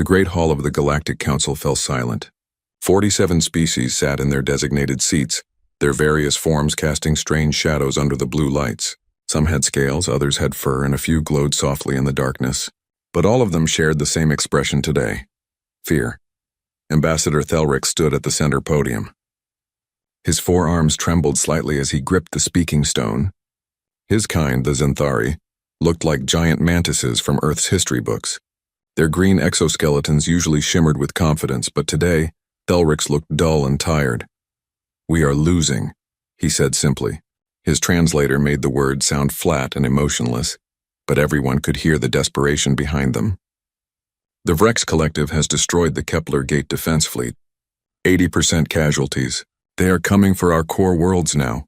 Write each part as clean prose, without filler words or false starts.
The great hall of the Galactic Council fell silent. 47 species sat in their designated seats, their various forms casting strange shadows under the blue lights. Some had scales, others had fur, and a few glowed softly in the darkness. But all of them shared the same expression today: fear. Ambassador Thelric stood at the center podium. His forearms trembled slightly as he gripped the speaking stone. His kind, the Xanthari, looked like giant mantises from Earth's history books. Their green exoskeletons usually shimmered with confidence, but today, Thelric's looked dull and tired. "We are losing," he said simply. His translator made the words sound flat and emotionless, but everyone could hear the desperation behind them. "The Vrex Collective has destroyed the Kepler Gate defense fleet. 80% casualties. They are coming for our core worlds now."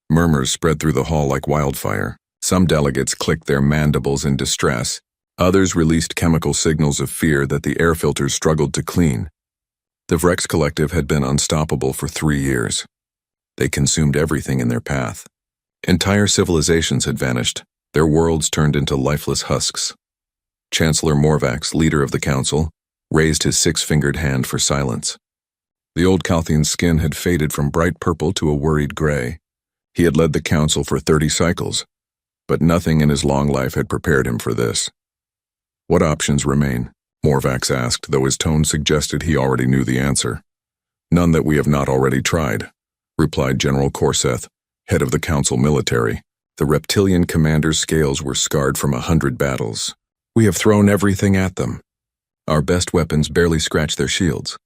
Murmurs spread through the hall like wildfire. Some delegates clicked their mandibles in distress. Others released chemical signals of fear that the air filters struggled to clean. The Vrex Collective had been unstoppable for 3 years. They consumed everything in their path. Entire civilizations had vanished, their worlds turned into lifeless husks. Chancellor Morvax, leader of the council, raised his 6-fingered hand for silence. The old Calthian's skin had faded from bright purple to a worried gray. He had led the council for 30 cycles, but nothing in his long life had prepared him for this. "What options remain?" Morvax asked, though his tone suggested he already knew the answer. "None that we have not already tried," replied General Corseth, head of the council military. The reptilian commander's scales were scarred from 100 battles. "We have thrown everything at them. Our best weapons barely scratch their shields.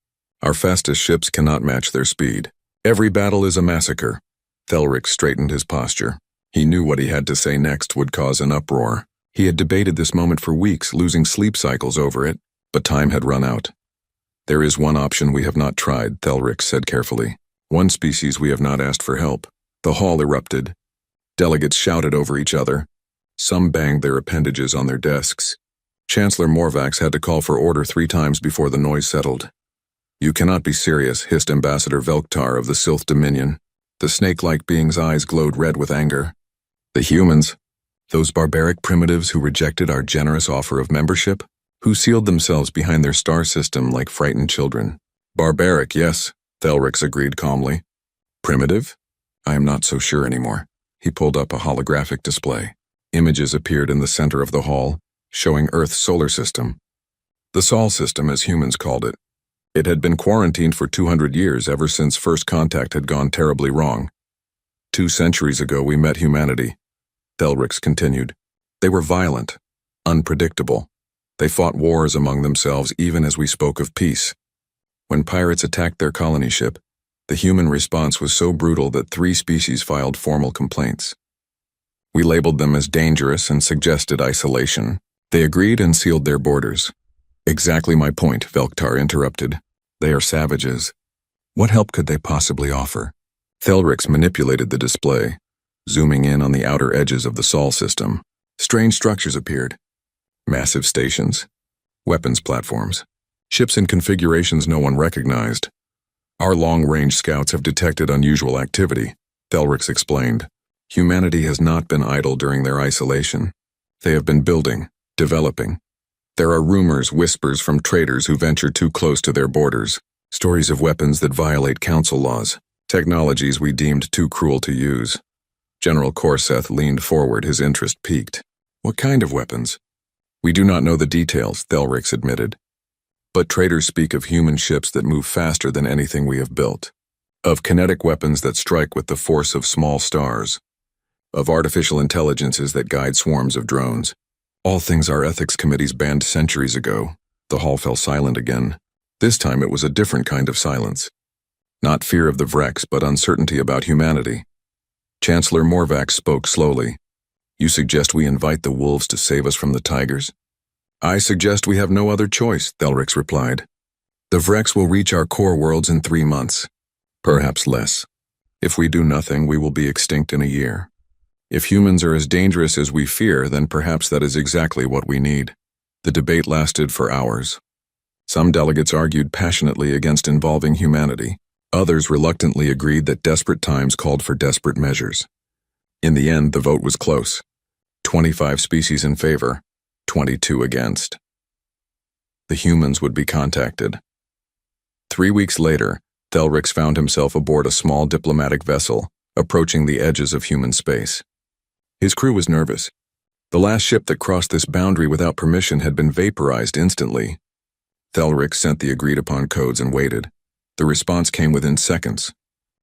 Our fastest ships cannot match their speed. Every battle is a massacre." Thelric straightened his posture. He knew what he had to say next would cause an uproar. He had debated this moment for weeks, losing sleep cycles over it, but time had run out. "There is one option we have not tried," Thelric said carefully. "One species we have not asked for help." The hall erupted. Delegates shouted over each other. Some banged their appendages on their desks. Chancellor Morvax had to call for order 3 times before the noise settled. "You cannot be serious," hissed Ambassador Velktar of the Sylph Dominion. The snake-like being's eyes glowed red with anger. "The humans? Those barbaric primitives who rejected our generous offer of membership? Who sealed themselves behind their star system like frightened children?" "Barbaric, yes," Thelric agreed calmly. "Primitive? I am not so sure anymore." He pulled up a holographic display. Images appeared in the center of the hall, showing Earth's solar system. The Sol system, as humans called it. It had been quarantined for 200 years, ever since first contact had gone terribly wrong. 2 centuries ago we met humanity, Thelric continued. They were violent, unpredictable. They fought wars among themselves even as we spoke of peace. When pirates attacked their colony ship, the human response was so brutal that 3 species filed formal complaints. We labeled them as dangerous and suggested isolation. They agreed and sealed their borders. "Exactly my point," Velktar interrupted. "They are savages. What help could they possibly offer?" Thelric manipulated the display, zooming in on the outer edges of the Sol system. Strange structures appeared. Massive stations, weapons platforms, ships in configurations no one recognized. "Our long-range scouts have detected unusual activity," Thelric explained. "Humanity has not been idle during their isolation. They have been building, developing. There are rumors, whispers from traders who venture too close to their borders, stories of weapons that violate council laws, technologies we deemed too cruel to use." General Corseth leaned forward, his interest piqued. "What kind of weapons?" "We do not know the details," Thelric admitted. "But traders speak of human ships that move faster than anything we have built, of kinetic weapons that strike with the force of small stars, of artificial intelligences that guide swarms of drones. All things our ethics committees banned centuries ago." The hall fell silent again. This time it was a different kind of silence. Not fear of the Vrex, but uncertainty about humanity. Chancellor Morvax spoke slowly. "You suggest we invite the wolves to save us from the tigers?" "I suggest we have no other choice," Thelric replied. "The Vrex will reach our core worlds in 3 months. Perhaps less. If we do nothing, we will be extinct in a year. If humans are as dangerous as we fear, then perhaps that is exactly what we need." The debate lasted for hours. Some delegates argued passionately against involving humanity. Others reluctantly agreed that desperate times called for desperate measures. In the end, the vote was close. 25 species in favor, 22 against. The humans would be contacted. 3 weeks later, Thelrix found himself aboard a small diplomatic vessel, approaching the edges of human space. His crew was nervous. The last ship that crossed this boundary without permission had been vaporized instantly. Thelrix sent the agreed-upon codes and waited. The response came within seconds.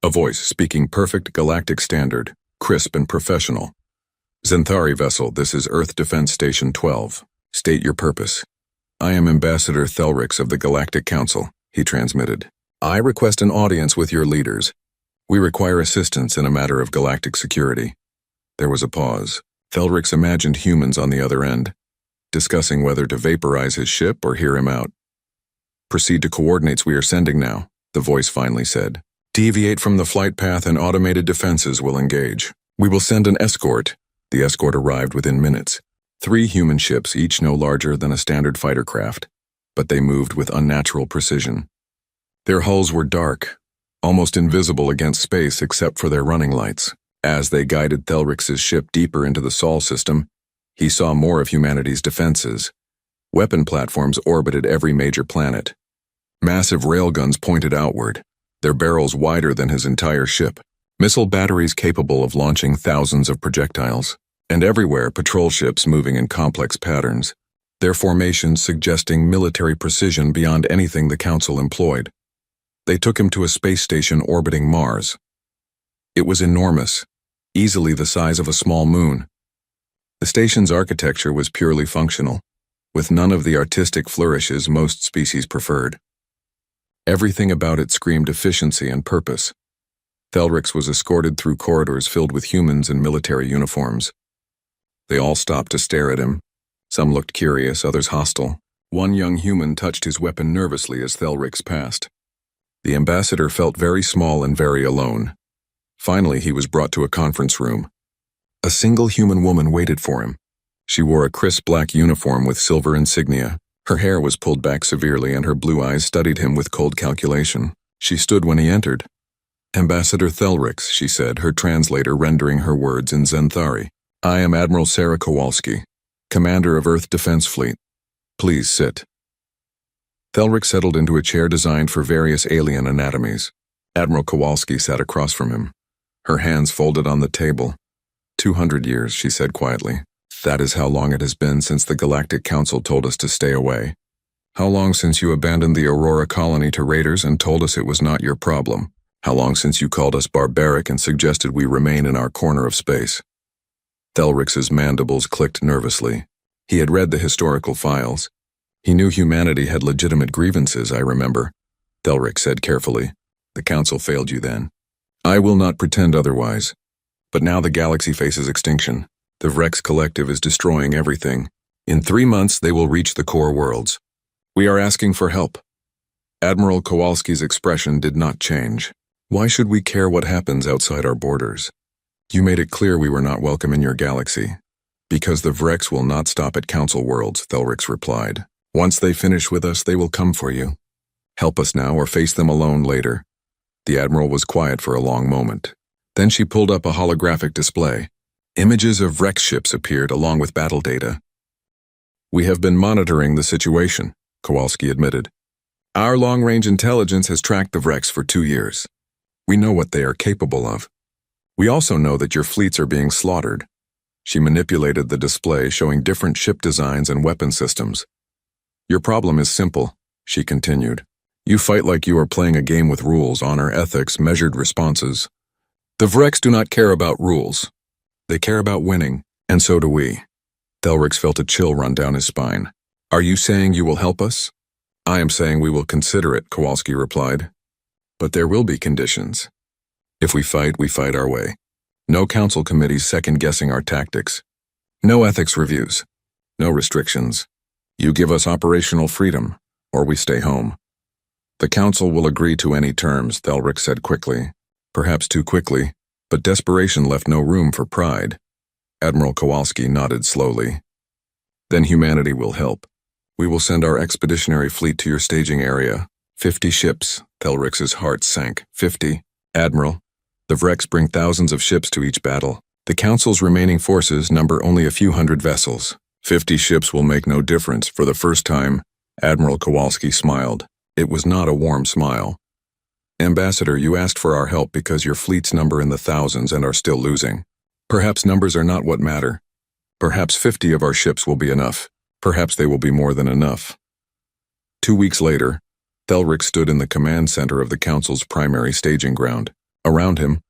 A voice speaking perfect galactic standard, crisp and professional. Zenthari vessel, this is Earth Defense Station 12. State your purpose. I am Ambassador Thelrix of the Galactic Council, he transmitted. I request an audience with your leaders. We require assistance in a matter of galactic security. There was a pause. Thelrix imagined humans on the other end, discussing whether to vaporize his ship or hear him out. Proceed to coordinates we are sending now, the voice finally said. Deviate from the flight path and automated defenses will engage. We will send an escort. The escort arrived within minutes. 3 human ships, each no larger than a standard fighter craft, but they moved with unnatural precision. Their hulls were dark, almost invisible against space except for their running lights. As they guided Thelrix's ship deeper into the Sol system, he saw more of humanity's defenses. Weapon platforms orbited every major planet. Massive railguns pointed outward, their barrels wider than his entire ship. Missile batteries capable of launching thousands of projectiles. And everywhere patrol ships moving in complex patterns, their formations suggesting military precision beyond anything the Council employed. They took him to a space station orbiting Mars. It was enormous, easily the size of a small moon. The station's architecture was purely functional, with none of the artistic flourishes most species preferred. Everything about it screamed efficiency and purpose. Thelrix was escorted through corridors filled with humans in military uniforms. They all stopped to stare at him. Some looked curious, others hostile. One young human touched his weapon nervously as Thelrix passed. The ambassador felt very small and very alone. Finally, he was brought to a conference room. A single human woman waited for him. She wore a crisp black uniform with silver insignia. Her hair was pulled back severely and her blue eyes studied him with cold calculation. She stood when he entered. Ambassador Thelrix, she said, her translator rendering her words in Zenthari. I am Admiral Sarah Kowalski, commander of Earth Defense Fleet. Please sit. Thelrix settled into a chair designed for various alien anatomies. Admiral Kowalski sat across from him, her hands folded on the table. 200 years, she said quietly. That is how long it has been since the Galactic Council told us to stay away. How long since you abandoned the Aurora colony to raiders and told us it was not your problem? How long since you called us barbaric and suggested we remain in our corner of space? Thelrix's mandibles clicked nervously. He had read the historical files. He knew humanity had legitimate grievances, I remember. Thelrix said carefully. The Council failed you then. I will not pretend otherwise. But now the galaxy faces extinction. The Vrex Collective is destroying everything. In 3 months, they will reach the core worlds. We are asking for help. Admiral Kowalski's expression did not change. Why should we care what happens outside our borders? You made it clear we were not welcome in your galaxy. Because the Vrex will not stop at Council worlds, Thelrix replied. Once they finish with us, they will come for you. Help us now or face them alone later. The Admiral was quiet for a long moment. Then she pulled up a holographic display. Images of Vrex ships appeared along with battle data. We have been monitoring the situation, Kowalski admitted. Our long-range intelligence has tracked the Vrex for 2 years. We know what they are capable of. We also know that your fleets are being slaughtered. She manipulated the display, showing different ship designs and weapon systems. Your problem is simple, she continued. You fight like you are playing a game with rules, honor, ethics, measured responses. The Vrex do not care about rules. They care about winning, and so do we. Thelrix felt a chill run down his spine. Are you saying you will help us? I am saying we will consider it, Kowalski replied. But there will be conditions. If we fight our way. No council committees second-guessing our tactics. No ethics reviews. No restrictions. You give us operational freedom, or we stay home. The council will agree to any terms, Thelrix said quickly. Perhaps too quickly, but desperation left no room for pride. Admiral Kowalski nodded slowly. Then humanity will help. We will send our expeditionary fleet to your staging area. 50 ships, Thelrix's heart sank. 50. Admiral, the Vrex bring thousands of ships to each battle. The Council's remaining forces number only a few hundred vessels. 50 ships will make no difference. For the first time, Admiral Kowalski smiled. It was not a warm smile. Ambassador, you asked for our help because your fleets number in the thousands and are still losing. Perhaps numbers are not what matter. Perhaps 50 of our ships will be enough. Perhaps they will be more than enough. 2 weeks later, Thelric stood in the command center of the Council's primary staging ground. Around him,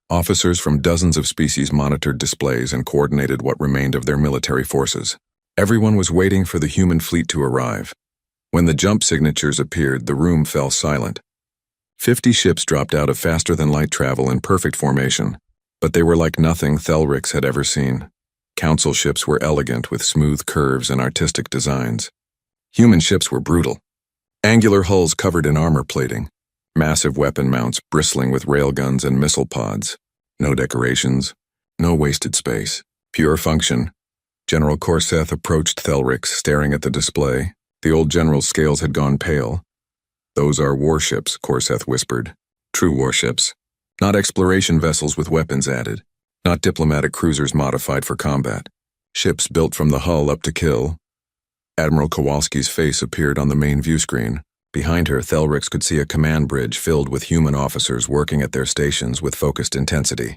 officers from dozens of species monitored displays and coordinated what remained of their military forces. Everyone was waiting for the human fleet to arrive. When the jump signatures appeared, the room fell silent. 50 ships dropped out of faster-than-light travel in perfect formation, but they were like nothing Thelric had ever seen. Council ships were elegant with smooth curves and artistic designs. Human ships were brutal. Angular hulls covered in armor plating, massive weapon mounts bristling with railguns and missile pods. No decorations, no wasted space, pure function. General Corseth approached Thelric, staring at the display. The old general's scales had gone pale. Those are warships, Corseth whispered. True warships. Not exploration vessels with weapons added. Not diplomatic cruisers modified for combat. Ships built from the hull up to kill. Admiral Kowalski's face appeared on the main view screen. Behind her, Thelric could see a command bridge filled with human officers working at their stations with focused intensity.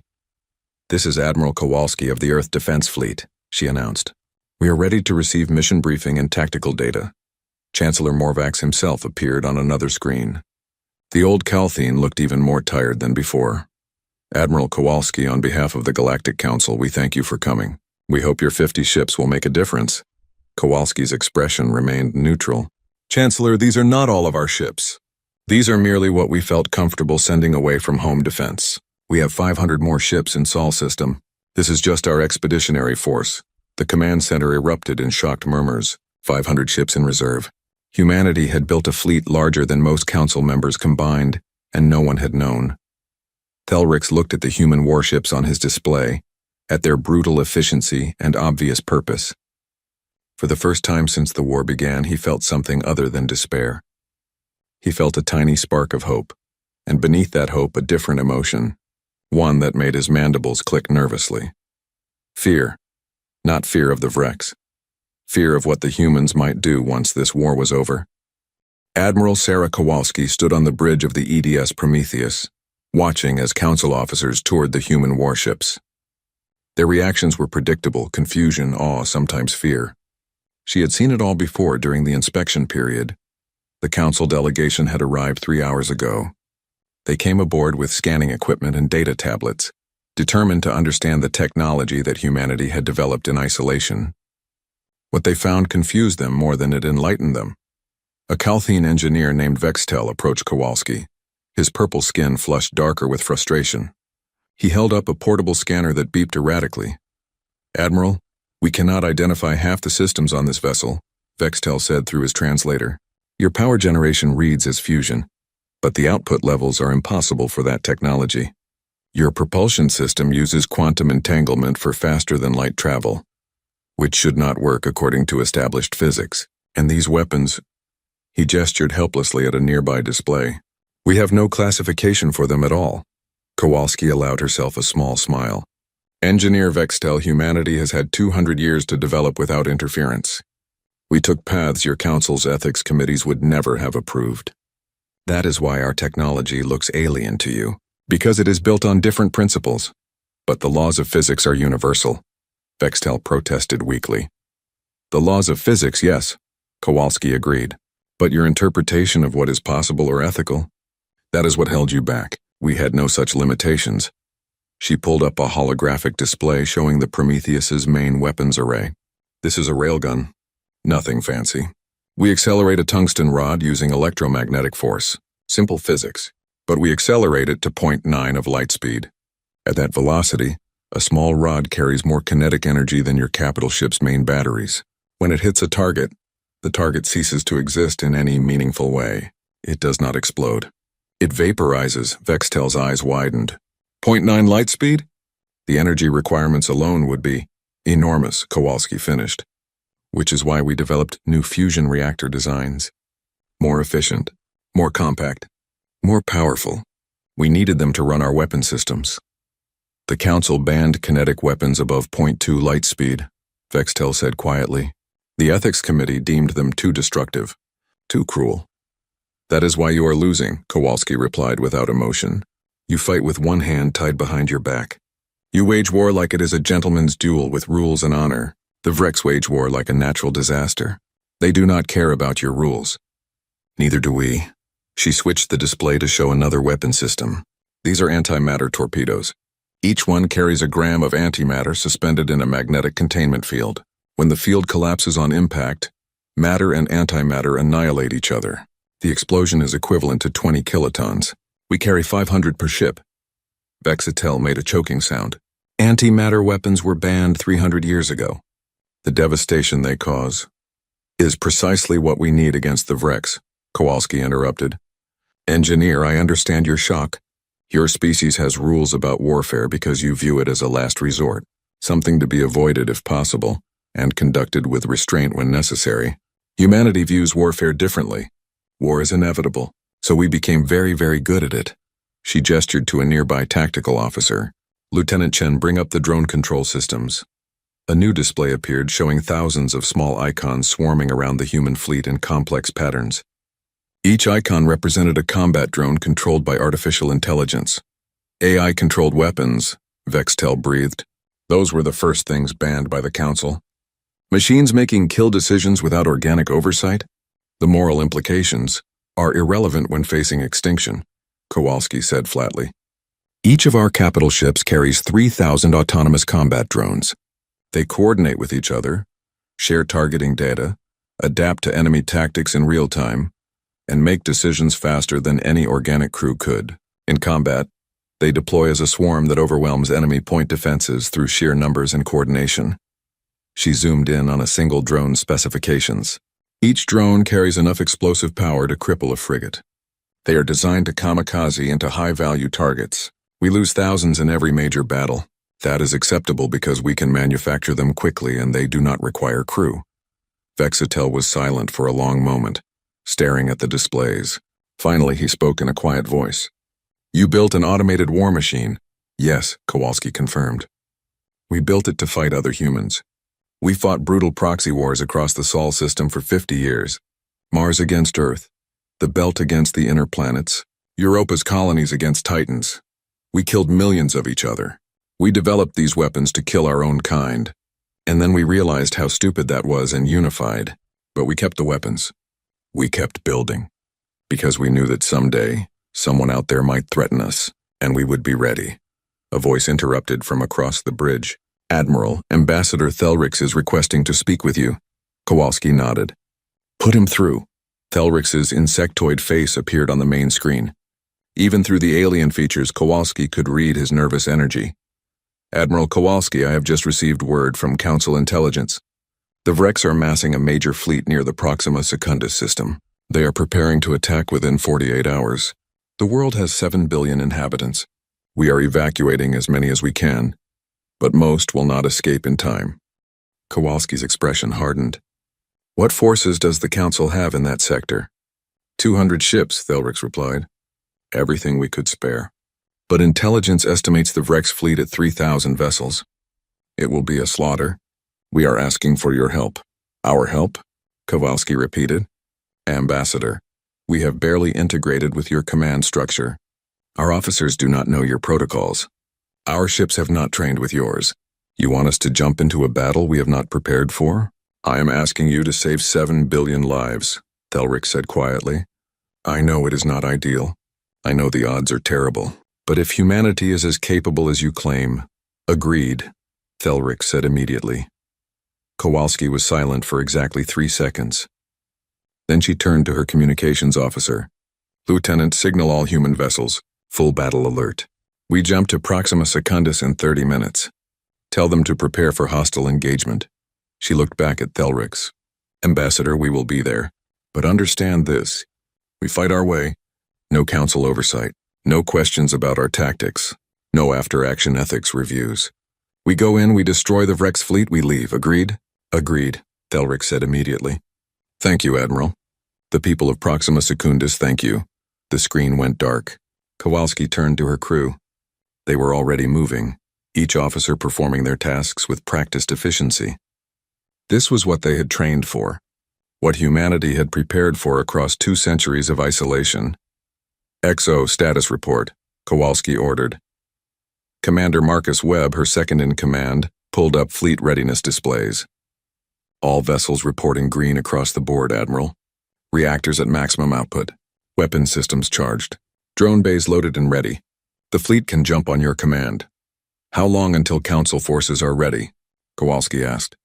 "This is Admiral Kowalski of the Earth Defense Fleet," she announced. "We are ready to receive mission briefing and tactical data." Chancellor Morvax himself appeared on another screen. The old Calthene looked even more tired than before. "Admiral Kowalski, on behalf of the Galactic Council, we thank you for coming. We hope your 50 ships will make a difference." Kowalski's expression remained neutral. "Chancellor, these are not all of our ships. These are merely what we felt comfortable sending away from home defense. We have 500 more ships in Sol system. This is just our expeditionary force." The command center erupted in shocked murmurs. 500 ships in reserve. Humanity had built a fleet larger than most council members combined, and no one had known. Thelric looked at the human warships on his display, at their brutal efficiency and obvious purpose. For the first time since the war began, he felt something other than despair. He felt a tiny spark of hope, and beneath that hope a different emotion, one that made his mandibles click nervously. Fear. Not fear of the Vrex. Fear of what the humans might do once this war was over. Admiral Sarah Kowalski stood on the bridge of the EDS Prometheus, watching as council officers toured the human warships. Their reactions were predictable: confusion, awe, sometimes fear. She had seen it all before during the inspection period. The council delegation had arrived 3 hours ago. They came aboard with scanning equipment and data tablets, determined to understand the technology that humanity had developed in isolation. What they found confused them more than it enlightened them. A Calthene engineer named Vextel approached Kowalski. His purple skin flushed darker with frustration. He held up a portable scanner that beeped erratically. "Admiral, we cannot identify half the systems on this vessel," Vextel said through his translator. "Your power generation reads as fusion, but the output levels are impossible for that technology. Your propulsion system uses quantum entanglement for faster-than-light travel, which should not work according to established physics. And these weapons..." He gestured helplessly at a nearby display. "We have no classification for them at all." Kowalski allowed herself a small smile. "Engineer Vextel, humanity has had 200 years to develop without interference. We took paths your council's ethics committees would never have approved. That is why our technology looks alien to you, because it is built on different principles. But the laws of physics are universal," Vextel protested weakly. "The laws of physics, yes," Kowalski agreed. "But your interpretation of what is possible or ethical, that is what held you back. We had no such limitations." She pulled up a holographic display showing the Prometheus's main weapons array. "This is a railgun. Nothing fancy. We accelerate a tungsten rod using electromagnetic force. Simple physics. But we accelerate it to 0.9 of light speed. At that velocity, a small rod carries more kinetic energy than your capital ship's main batteries. When it hits a target, the target ceases to exist in any meaningful way. It does not explode. It vaporizes." Vextel's eyes widened. 0.9 light speed? The energy requirements alone would be enormous, Kowalski finished. Which is why we developed new fusion reactor designs. More efficient, more compact, more powerful. We needed them to run our weapon systems. The Council banned kinetic weapons above 0.2 light speed, Vextel said quietly. The Ethics Committee deemed them too destructive. Too cruel. That is why you are losing, Kowalski replied without emotion. You fight with one hand tied behind your back. You wage war like it is a gentleman's duel with rules and honor. The Vrex wage war like a natural disaster. They do not care about your rules. Neither do we. She switched the display to show another weapon system. These are antimatter torpedoes. Each one carries a gram of antimatter suspended in a magnetic containment field. When the field collapses on impact, matter and antimatter annihilate each other. The explosion is equivalent to 20 kilotons. We carry 500 per ship. Vexatel made a choking sound. Antimatter weapons were banned 300 years ago. The devastation they cause is precisely what we need against the Vrex, Kowalski interrupted. Engineer, I understand your shock. Your species has rules about warfare because you view it as a last resort, something to be avoided if possible, and conducted with restraint when necessary. Humanity views warfare differently. War is inevitable, so we became very, very good at it. She gestured to a nearby tactical officer. Lieutenant Chen, bring up the drone control systems. A new display appeared showing thousands of small icons swarming around the human fleet in complex patterns. Each icon represented a combat drone controlled by artificial intelligence. AI-controlled weapons, Vextel breathed. Those were the first things banned by the Council. Machines making kill decisions without organic oversight? The moral implications are irrelevant when facing extinction, Kowalski said flatly. Each of our capital ships carries 3,000 autonomous combat drones. They coordinate with each other, share targeting data, adapt to enemy tactics in real time, and make decisions faster than any organic crew could. In combat, they deploy as a swarm that overwhelms enemy point defenses through sheer numbers and coordination. She zoomed in on a single drone's specifications. Each drone carries enough explosive power to cripple a frigate. They are designed to kamikaze into high-value targets. We lose thousands in every major battle. That is acceptable because we can manufacture them quickly and they do not require crew. Vexatel was silent for a long moment, staring at the displays. Finally, he spoke in a quiet voice. You built an automated war machine. Yes, Kowalski confirmed. We built it to fight other humans. We fought brutal proxy wars across the Sol system for 50 years. Mars against Earth, the Belt against the inner planets, Europa's colonies against Titans. We killed millions of each other. We developed these weapons to kill our own kind. And then we realized how stupid that was and unified. But we kept the weapons. We kept building. Because we knew that someday, someone out there might threaten us, and we would be ready. A voice interrupted from across the bridge. Admiral, Ambassador Thelrix is requesting to speak with you. Kowalski nodded. Put him through. Thelrix's insectoid face appeared on the main screen. Even through the alien features, Kowalski could read his nervous energy. Admiral Kowalski, I have just received word from Council Intelligence. The Vrex are massing a major fleet near the Proxima Secundus system. They are preparing to attack within 48 hours. The world has 7 billion inhabitants. We are evacuating as many as we can, but most will not escape in time. Kowalski's expression hardened. What forces does the Council have in that sector? 200 ships, Thelrix replied. Everything we could spare. But intelligence estimates the Vrex fleet at 3,000 vessels. It will be a slaughter. We are asking for your help. Our help? Kowalski repeated. Ambassador, we have barely integrated with your command structure. Our officers do not know your protocols. Our ships have not trained with yours. You want us to jump into a battle we have not prepared for? I am asking you to save 7 billion lives, Thelrix said quietly. I know it is not ideal. I know the odds are terrible. But if humanity is as capable as you claim, agreed, Thelrix said immediately. Kowalski was silent for exactly 3 seconds. Then she turned to her communications officer. Lieutenant, signal all human vessels. Full battle alert. We jump to Proxima Secundus in 30 minutes. Tell them to prepare for hostile engagement. She looked back at Thelrix. Ambassador, we will be there. But understand this. We fight our way. No council oversight. No questions about our tactics. No after-action ethics reviews. We go in, we destroy the Vrex fleet, we leave. Agreed? Agreed, Thelrix said immediately. Thank you, Admiral. The people of Proxima Secundus thank you. The screen went dark. Kowalski turned to her crew. They were already moving, each officer performing their tasks with practiced efficiency. This was what they had trained for. what humanity had prepared for across 2 centuries of isolation. XO status report, Kowalski ordered. Commander Marcus Webb, her second-in-command, pulled up fleet readiness displays. All vessels reporting green across the board, Admiral. Reactors at maximum output. Weapon systems charged. Drone bays loaded and ready. The fleet can jump on your command. How long until Council forces are ready? Kowalski asked.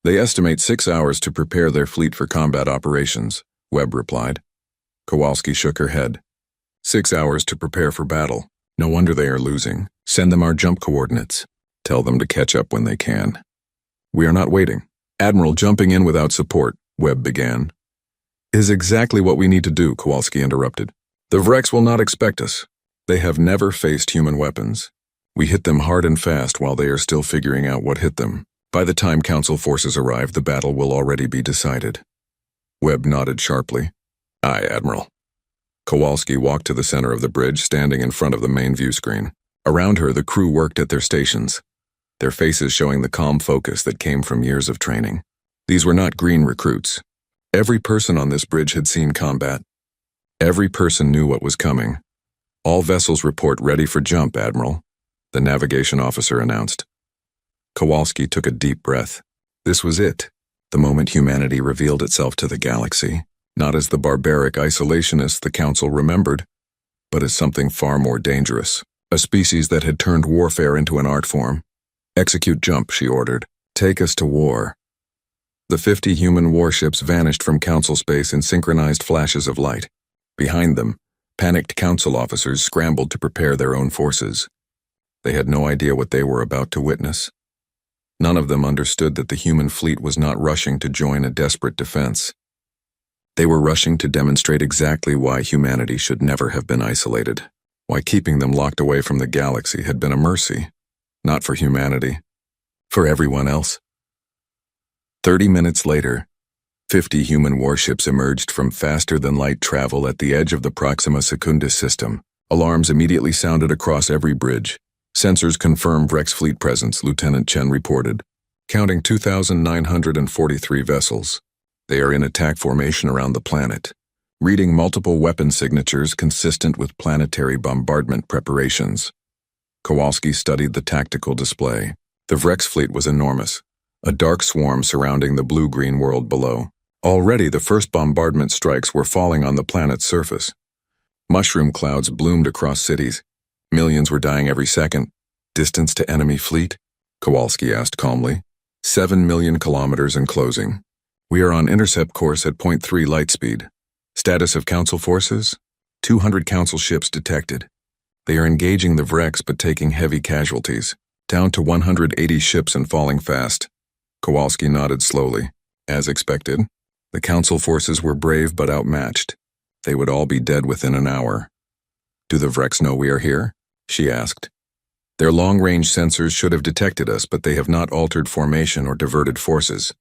They estimate 6 hours to prepare their fleet for combat operations, Webb replied. Kowalski shook her head. 6 hours to prepare for battle. No wonder they are losing. Send them our jump coordinates. Tell them to catch up when they can. We are not waiting. Admiral, jumping in without support, Webb began. Is exactly what we need to do, Kowalski interrupted. The Vrex will not expect us. They have never faced human weapons. We hit them hard and fast while they are still figuring out what hit them. By the time Council forces arrive, the battle will already be decided. Webb nodded sharply. Aye, Admiral. Kowalski walked to the center of the bridge, standing in front of the main view screen. Around her, the crew worked at their stations, their faces showing the calm focus that came from years of training. These were not green recruits. Every person on this bridge had seen combat. Every person knew what was coming. All vessels report ready for jump, Admiral, the navigation officer announced. Kowalski took a deep breath. This was it, the moment humanity revealed itself to the galaxy, not as the barbaric isolationists the Council remembered, but as something far more dangerous, a species that had turned warfare into an art form. Execute jump, she ordered. Take us to war. The 50 human warships vanished from Council space in synchronized flashes of light. Behind them, panicked Council officers scrambled to prepare their own forces. They had no idea what they were about to witness. None of them understood that the human fleet was not rushing to join a desperate defense. They were rushing to demonstrate exactly why humanity should never have been isolated, why keeping them locked away from the galaxy had been a mercy, not for humanity, for everyone else. 30 minutes later, 50 human warships emerged from faster-than-light travel at the edge of the Proxima Secundus system. Alarms immediately sounded across every bridge. Sensors confirmed Vrex fleet presence, Lieutenant Chen reported, counting 2,943 vessels. They are in attack formation around the planet, reading multiple weapon signatures consistent with planetary bombardment preparations. Kowalski studied the tactical display. The Vrex fleet was enormous, a dark swarm surrounding the blue-green world below. Already the first bombardment strikes were falling on the planet's surface. Mushroom clouds bloomed across cities. Millions were dying every second. Distance to enemy fleet? Kowalski asked calmly. 7 million kilometers and closing. We are on intercept course at 0.3 light speed. Status of Council forces? 200 Council ships detected. They are engaging the Vrex but taking heavy casualties. Down to 180 ships and falling fast. Kowalski nodded slowly. As expected, the Council forces were brave but outmatched. They would all be dead within an hour. Do the Vrex know we are here? She asked. Their long-range sensors should have detected us, but they have not altered formation or diverted forces.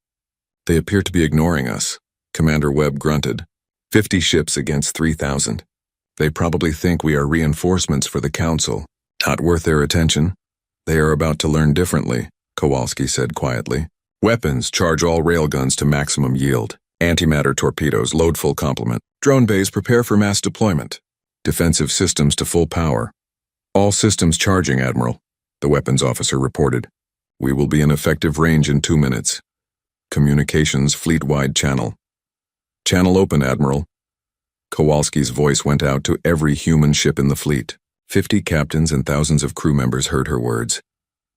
They appear to be ignoring us, Commander Webb grunted. 50 ships against 3,000. They probably think we are reinforcements for the Council. Not worth their attention. They are about to learn differently, Kowalski said quietly. Weapons, charge all railguns to maximum yield. Antimatter torpedoes, load full complement. Drone bays, prepare for mass deployment. Defensive systems to full power. All systems charging, Admiral, the weapons officer reported. We will be in effective range in 2 minutes. Communications fleet-wide channel. Channel open, Admiral. Kowalski's voice went out to every human ship in the fleet. 50 captains and thousands of crew members heard her words.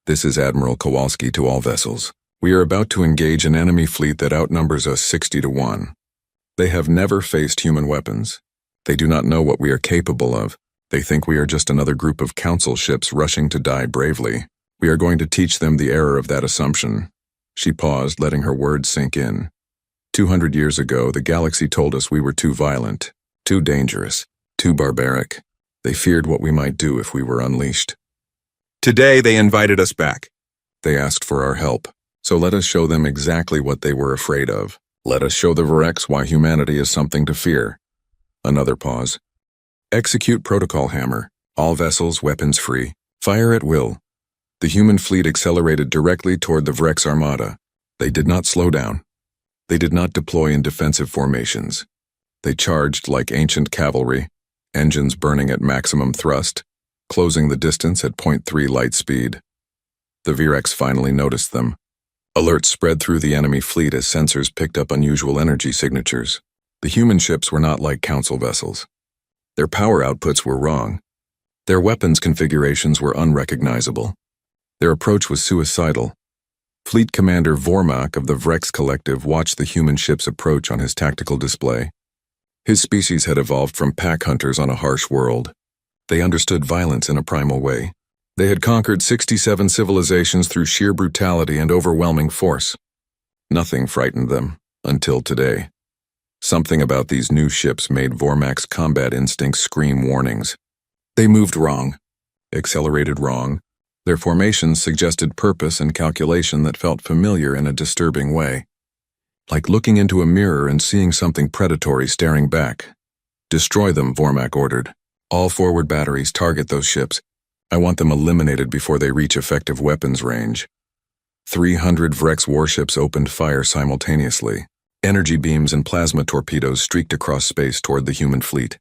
This is Admiral Kowalski to all vessels. We are about to engage an enemy fleet that outnumbers us 60 to 1. They have never faced human weapons. They do not know what we are capable of. They think we are just another group of Council ships rushing to die bravely. We are going to teach them the error of that assumption. She paused, letting her words sink in. 200 years ago, the galaxy told us we were too violent, too dangerous, too barbaric. They feared what we might do if we were unleashed. Today, they invited us back. They asked for our help. So let us show them exactly what they were afraid of. Let us show the Vrex why humanity is something to fear. Another pause. Execute protocol hammer. All vessels, weapons free. Fire at will. The human fleet accelerated directly toward the Vrex armada. They did not slow down. They did not deploy in defensive formations. They charged like ancient cavalry, engines burning at maximum thrust, closing the distance at .3 light speed. The Virex finally noticed them. Alerts spread through the enemy fleet as sensors picked up unusual energy signatures. The human ships were not like Council vessels. Their power outputs were wrong. Their weapons configurations were unrecognizable. Their approach was suicidal. Fleet Commander Vormak of the Vrex Collective watched the human ship's approach on his tactical display. His species had evolved from pack hunters on a harsh world. They understood violence in a primal way. They had conquered 67 civilizations through sheer brutality and overwhelming force. Nothing frightened them, until today. Something about these new ships made Vormak's combat instincts scream warnings. They moved wrong, accelerated wrong. Their formations suggested purpose and calculation that felt familiar in a disturbing way. Like looking into a mirror and seeing something predatory staring back. Destroy them, Vormak ordered. All forward batteries target those ships. I want them eliminated before they reach effective weapons range. 300 Vrex warships opened fire simultaneously. Energy beams and plasma torpedoes streaked across space toward the human fleet.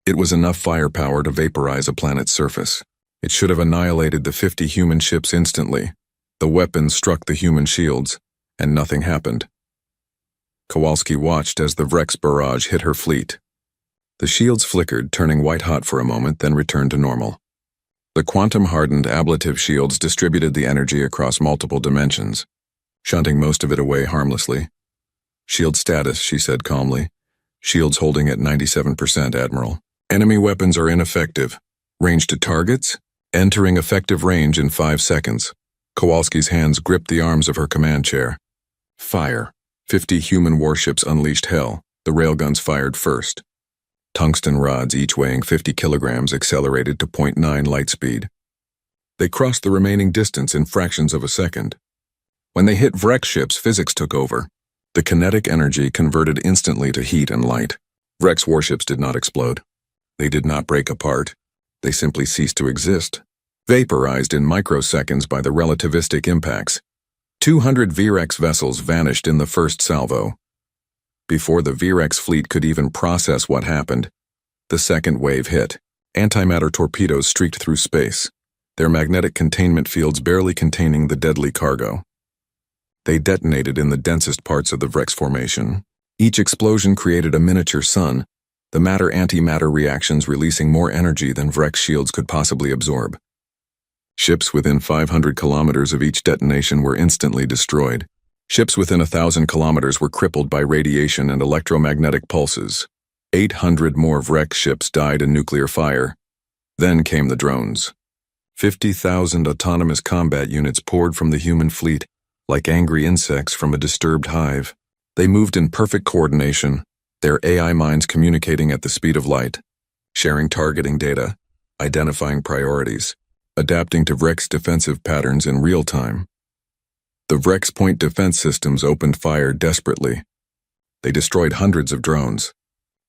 It was enough firepower to vaporize a planet's surface. It should have annihilated the 50 human ships instantly. The weapons struck the human shields, and nothing happened. Kowalski watched as the Vrex barrage hit her fleet. The shields flickered, turning white-hot for a moment, then returned to normal. The quantum-hardened ablative shields distributed the energy across multiple dimensions, shunting most of it away harmlessly. Shield status, she said calmly. Shields holding at 97%, Admiral. Enemy weapons are ineffective. Range to targets? Entering effective range in 5 seconds. Kowalski's hands gripped the arms of her command chair. Fire. 50 human warships unleashed hell. The railguns fired first. Tungsten rods, each weighing 50 kilograms, accelerated to .9 light speed. They crossed the remaining distance in fractions of a second. When they hit Vrex ships, physics took over. The kinetic energy converted instantly to heat and light. Vrex warships did not explode. They did not break apart. They simply ceased to exist, vaporized in microseconds by the relativistic impacts. 200 Virex vessels vanished in the first salvo. Before the Virex fleet could even process what happened, the second wave hit. Antimatter torpedoes streaked through space, their magnetic containment fields barely containing the deadly cargo. They detonated in the densest parts of the Vrex formation. Each explosion created a miniature sun, the matter-antimatter reactions releasing more energy than Vrex shields could possibly absorb. Ships within 500 kilometers of each detonation were instantly destroyed. Ships within 1,000 kilometers were crippled by radiation and electromagnetic pulses. 800 more Vrex ships died in nuclear fire. Then came the drones. 50,000 autonomous combat units poured from the human fleet, like angry insects from a disturbed hive. They moved in perfect coordination, their AI minds communicating at the speed of light, sharing targeting data, identifying priorities, adapting to Vrex defensive patterns in real time. The Vrex point defense systems opened fire desperately. They destroyed hundreds of drones,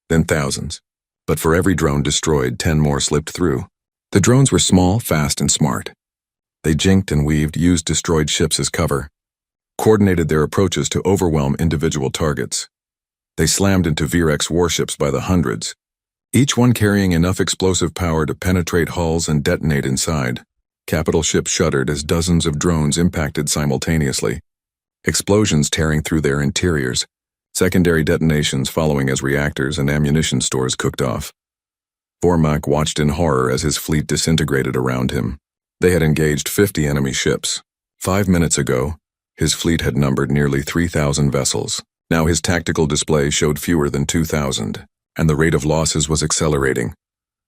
then thousands. But for every drone destroyed, 10 more slipped through. The drones were small, fast, and smart. They jinked and weaved, used destroyed ships as cover, coordinated their approaches to overwhelm individual targets. They slammed into Virex warships by the hundreds, each one carrying enough explosive power to penetrate hulls and detonate inside. Capital ships shuddered as dozens of drones impacted simultaneously, explosions tearing through their interiors, secondary detonations following as reactors and ammunition stores cooked off. Vormak watched in horror as his fleet disintegrated around him. They had engaged 50 enemy ships. 5 minutes ago, his fleet had numbered nearly 3,000 vessels. Now his tactical display showed fewer than 2,000, and the rate of losses was accelerating.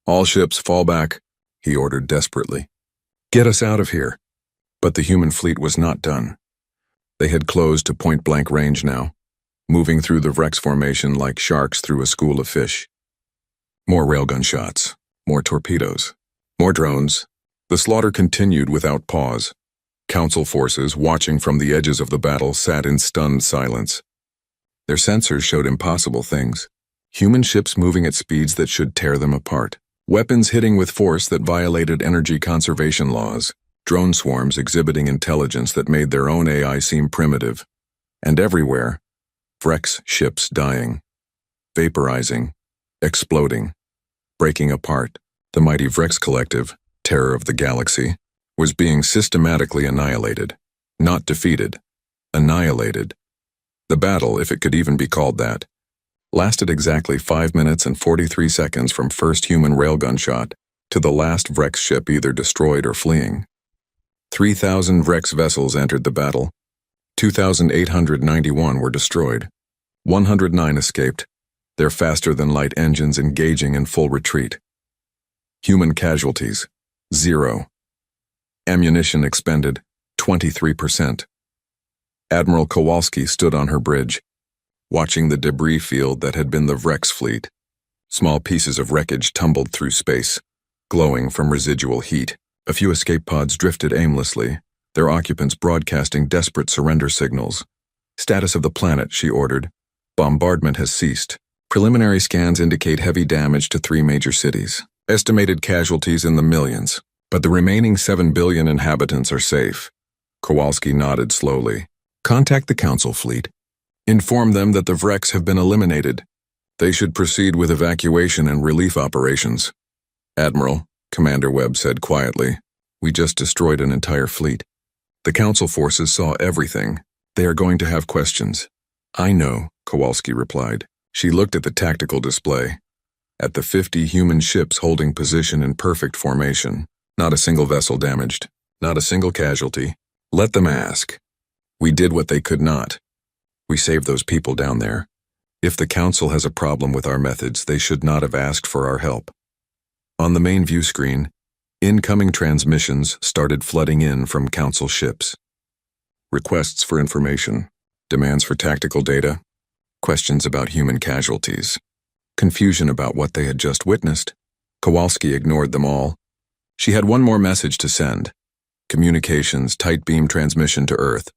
All ships fall back, he ordered desperately. Get us out of here. But the human fleet was not done. They had closed to point-blank range now, moving through the Vrex formation like sharks through a school of fish. More railgun shots, more torpedoes, more drones. The slaughter continued without pause. Council forces, watching from the edges of the battle, sat in stunned silence. Their sensors showed impossible things. Human ships moving at speeds that should tear them apart. Weapons hitting with force that violated energy conservation laws. Drone swarms exhibiting intelligence that made their own AI seem primitive. And everywhere, Vrex ships dying, vaporizing, exploding, breaking apart. The mighty Vrex collective, terror of the galaxy, was being systematically annihilated. Not defeated. Annihilated. The battle, if it could even be called that, lasted exactly 5 minutes and 43 seconds from first human railgun shot to the last Vrex ship either destroyed or fleeing. 3,000 Vrex vessels entered the battle. 2,891 were destroyed. 109 escaped, their faster-than-light engines engaging in full retreat. Human casualties, 0. Ammunition expended, 23%. Admiral Kowalski stood on her bridge, watching the debris field that had been the Vrex fleet. Small pieces of wreckage tumbled through space, glowing from residual heat. A few escape pods drifted aimlessly, their occupants broadcasting desperate surrender signals. Status of the planet, she ordered. Bombardment has ceased. Preliminary scans indicate heavy damage to 3 major cities. Estimated casualties in the millions, but the remaining 7 billion inhabitants are safe. Kowalski nodded slowly. Contact the Council fleet. Inform them that the Vrex have been eliminated. They should proceed with evacuation and relief operations. Admiral, Commander Webb said quietly, we just destroyed an entire fleet. The Council forces saw everything. They are going to have questions. I know, Kowalski replied. She looked at the tactical display. At the 50 human ships holding position in perfect formation. Not a single vessel damaged. Not a single casualty. Let them ask. We did what they could not. We saved those people down there. If the Council has a problem with our methods, they should not have asked for our help. On the main view screen, incoming transmissions started flooding in from Council ships. Requests for information, demands for tactical data, questions about human casualties, confusion about what they had just witnessed. Kowalski ignored them all. She had one more message to send. Communications, tight beam transmission to Earth.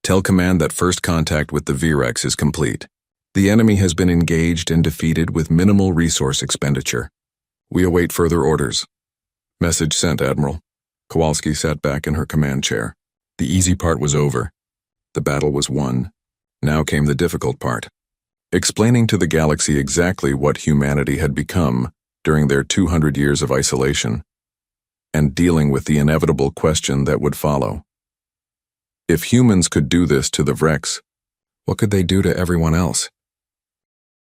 Tell command that first contact with the Vrex is complete. The enemy has been engaged and defeated with minimal resource expenditure. We await further orders. Message sent, Admiral. Kowalski sat back in her command chair. The easy part was over. The battle was won. Now came the difficult part. Explaining to the galaxy exactly what humanity had become during their 200 years of isolation, and dealing with the inevitable question that would follow. If humans could do this to the Vrex, what could they do to everyone else?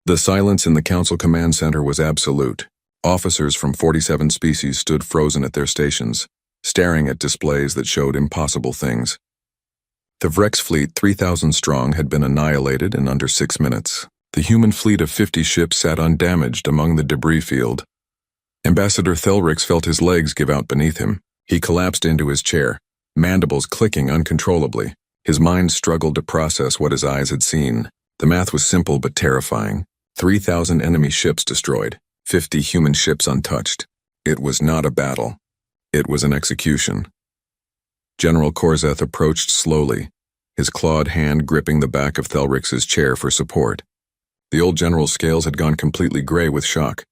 The silence in the Council Command Center was absolute. Officers from 47 species stood frozen at their stations, staring at displays that showed impossible things. The Vrex fleet, 3,000 strong, had been annihilated in under 6 minutes. The human fleet of 50 ships sat undamaged among the debris field. Ambassador Thelrix felt his legs give out beneath him. He collapsed into his chair, mandibles clicking uncontrollably. His mind struggled to process what his eyes had seen. The math was simple but terrifying. 3,000 enemy ships destroyed, 50 human ships untouched. It was not a battle. It was an execution. General Korzeth approached slowly, his clawed hand gripping the back of Thelrix's chair for support. The old general's scales had gone completely gray with shock.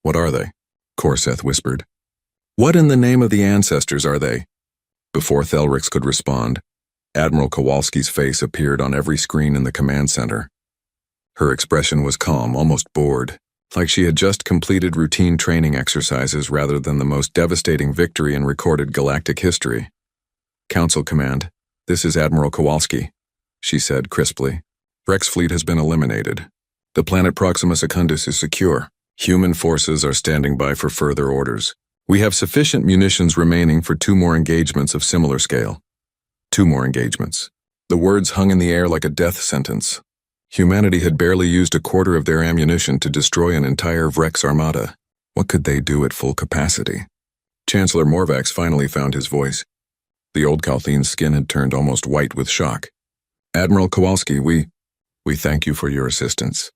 What are they? Korzeth whispered. What in the name of the ancestors are they? Before Thelrix could respond, Admiral Kowalski's face appeared on every screen in the command center. Her expression was calm, almost bored, like she had just completed routine training exercises rather than the most devastating victory in recorded galactic history. Council Command, this is Admiral Kowalski, she said crisply. Vrex fleet has been eliminated. The planet Proxima Secundus is secure. Human forces are standing by for further orders. We have sufficient munitions remaining for 2 more engagements of similar scale. 2 more engagements. The words hung in the air like a death sentence. Humanity had barely used a quarter of their ammunition to destroy an entire Vrex armada. What could they do at full capacity? Chancellor Morvax finally found his voice. The old Kalthine's skin had turned almost white with shock. Admiral Kowalski, we thank you for your assistance.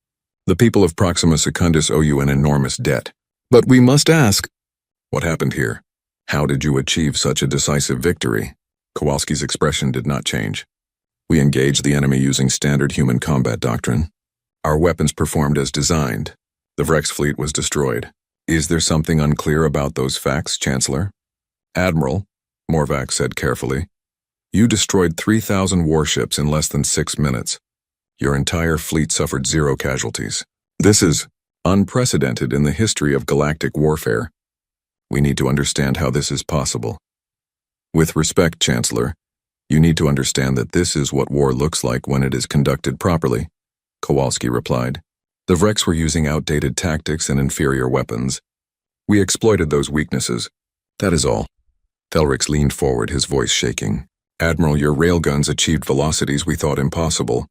The people of Proxima Secundus owe you an enormous debt. But we must ask, what happened here? How did you achieve such a decisive victory? Kowalski's expression did not change. We engaged the enemy using standard human combat doctrine. Our weapons performed as designed. The Vrex fleet was destroyed. Is there something unclear about those facts, Chancellor? Admiral, Morvax said carefully, you destroyed 3,000 warships in less than 6 minutes. Your entire fleet suffered 0 casualties. This is unprecedented in the history of galactic warfare. We need to understand how this is possible. With respect, Chancellor, you need to understand that this is what war looks like when it is conducted properly, Kowalski replied. The Vrex were using outdated tactics and inferior weapons. We exploited those weaknesses. That is all. Thelrix leaned forward, his voice shaking. Admiral, your railguns achieved velocities we thought impossible.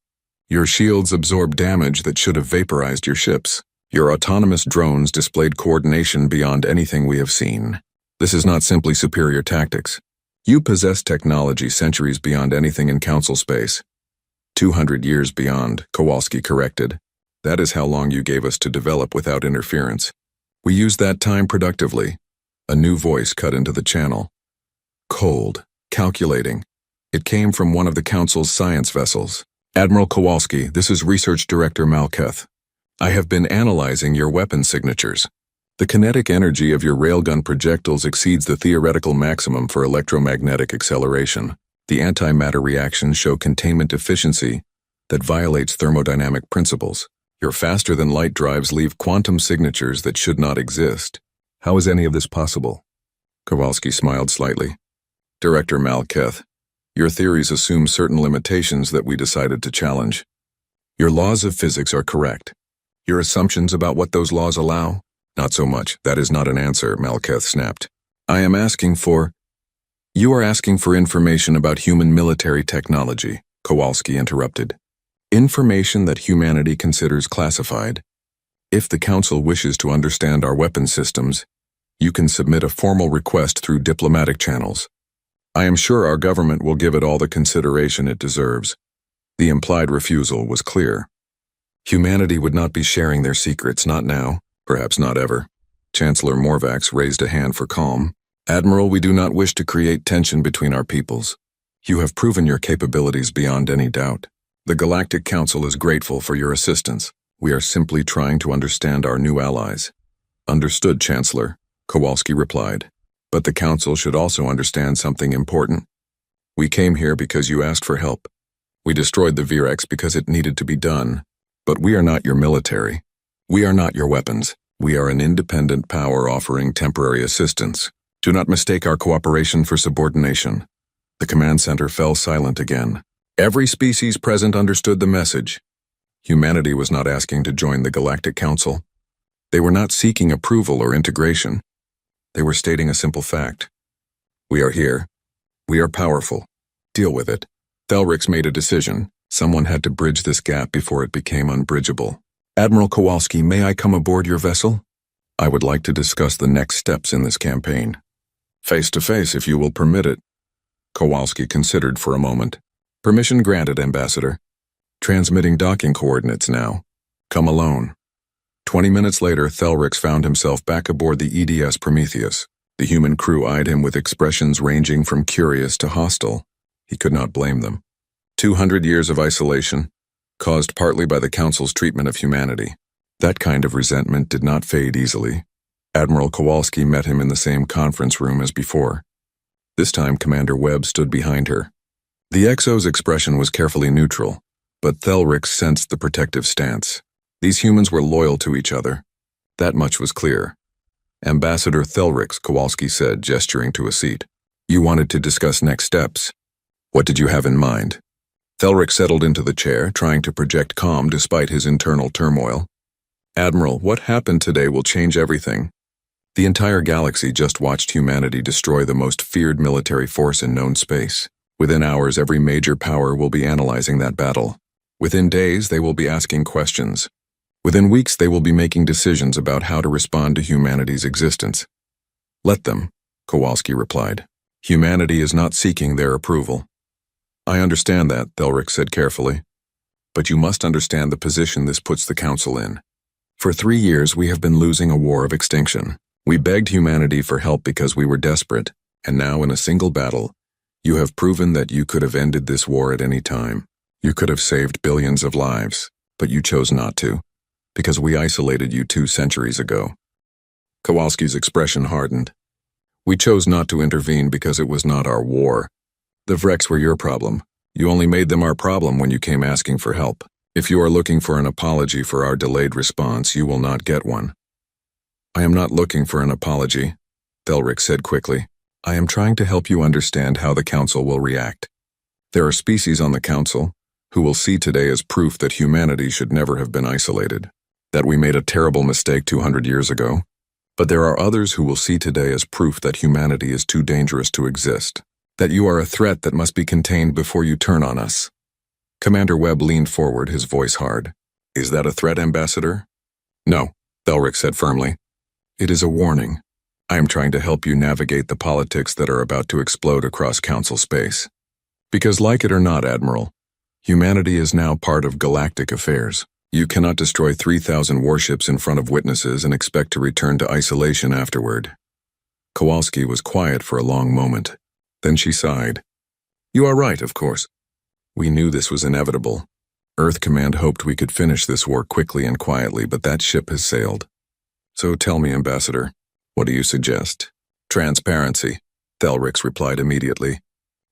Your shields absorbed damage that should have vaporized your ships. Your autonomous drones displayed coordination beyond anything we have seen. This is not simply superior tactics. You possess technology centuries beyond anything in Council space. 200 years beyond, Kowalski corrected. That is how long you gave us to develop without interference. We used that time productively. A new voice cut into the channel. Cold, calculating. It came from one of the Council's science vessels. Admiral Kowalski, this is Research Director Malketh. I have been analyzing your weapon signatures. The kinetic energy of your railgun projectiles exceeds the theoretical maximum for electromagnetic acceleration. The antimatter reactions show containment efficiency that violates thermodynamic principles. Your faster-than-light drives leave quantum signatures that should not exist. How is any of this possible? Kowalski smiled slightly. Director Malketh, your theories assume certain limitations that we decided to challenge. Your laws of physics are correct. Your assumptions about what those laws allow? Not so much. That is not an answer, Malketh snapped. I am asking for... You are asking for information about human military technology, Kowalski interrupted. Information that humanity considers classified. If the Council wishes to understand our weapon systems, you can submit a formal request through diplomatic channels. I am sure our government will give it all the consideration it deserves. The implied refusal was clear. Humanity would not be sharing their secrets, not now, perhaps not ever. Chancellor Morvax raised a hand for calm. Admiral, we do not wish to create tension between our peoples. You have proven your capabilities beyond any doubt. The Galactic Council is grateful for your assistance. We are simply trying to understand our new allies. Understood, Chancellor, Kowalski replied. But the Council should also understand something important. We came here because you asked for help. We destroyed the Virex because it needed to be done. But we are not your military. We are not your weapons. We are an independent power offering temporary assistance. Do not mistake our cooperation for subordination. The command center fell silent again. Every species present understood the message. Humanity was not asking to join the Galactic Council. They were not seeking approval or integration. They were stating a simple fact. We are here. We are powerful. Deal with it. Thelrix made a decision. Someone had to bridge this gap before it became unbridgeable. Admiral Kowalski, may I come aboard your vessel? I would like to discuss the next steps in this campaign. Face to face, if you will permit it. Kowalski considered for a moment. Permission granted, Ambassador. Transmitting docking coordinates now. Come alone. 20 minutes later, Thelrix found himself back aboard the EDS Prometheus. The human crew eyed him with expressions ranging from curious to hostile. He could not blame them. 200 years of isolation, caused partly by the Council's treatment of humanity. That kind of resentment did not fade easily. Admiral Kowalski met him in the same conference room as before. This time, Commander Webb stood behind her. The XO's expression was carefully neutral, but Thelrix sensed the protective stance. These humans were loyal to each other. That much was clear. Ambassador Thelrix, Kowalski said, gesturing to a seat. You wanted to discuss next steps. What did you have in mind? Thelrix settled into the chair, trying to project calm despite his internal turmoil. Admiral, what happened today will change everything. The entire galaxy just watched humanity destroy the most feared military force in known space. Within hours, every major power will be analyzing that battle. Within days, they will be asking questions. Within weeks, they will be making decisions about how to respond to humanity's existence. Let them, Kowalski replied. Humanity is not seeking their approval. I understand that, Thelrix said carefully. But you must understand the position this puts the Council in. For 3 years, we have been losing a war of extinction. We begged humanity for help because we were desperate, and now in a single battle, you have proven that you could have ended this war at any time. You could have saved billions of lives, but you chose not to, because we isolated you 2 centuries ago. Kowalski's expression hardened. We chose not to intervene because it was not our war. The Vrex were your problem. You only made them our problem when you came asking for help. If you are looking for an apology for our delayed response, you will not get one. I am not looking for an apology, Thelric said quickly. I am trying to help you understand how the Council will react. There are species on the Council who will see today as proof that humanity should never have been isolated, that we made a terrible mistake 200 years ago. But there are others who will see today as proof that humanity is too dangerous to exist, that you are a threat that must be contained before you turn on us. Commander Webb leaned forward, his voice hard. Is that a threat, Ambassador? No, Thelric said firmly. It is a warning. I am trying to help you navigate the politics that are about to explode across Council space. Because like it or not, Admiral, humanity is now part of galactic affairs. You cannot destroy 3,000 warships in front of witnesses and expect to return to isolation afterward. Kowalski was quiet for a long moment. Then she sighed. You are right, of course. We knew this was inevitable. Earth Command hoped we could finish this war quickly and quietly, but that ship has sailed. So tell me, Ambassador, what do you suggest? Transparency, Thelric replied immediately.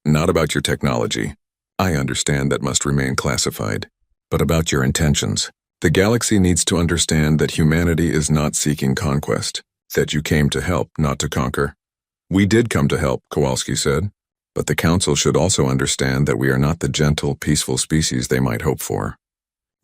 Not about your technology. I understand that must remain classified. But about your intentions. The galaxy needs to understand that humanity is not seeking conquest, that you came to help, not to conquer. We did come to help, Kowalski said, but the Council should also understand that we are not the gentle, peaceful species they might hope for.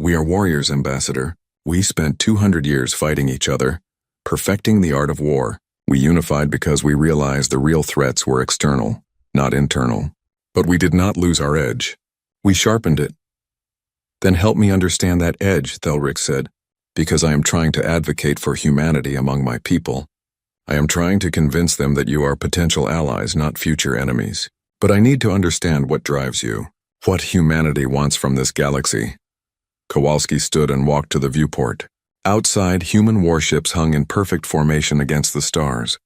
We are warriors, Ambassador. We spent 200 years fighting each other, perfecting the art of war. We unified because we realized the real threats were external, not internal. But we did not lose our edge. We sharpened it. Then help me understand that edge, Thelric said, because I am trying to advocate for humanity among my people. I am trying to convince them that you are potential allies, not future enemies. But I need to understand what drives you, what humanity wants from this galaxy. Kowalski stood and walked to the viewport. Outside, human warships hung in perfect formation against the stars.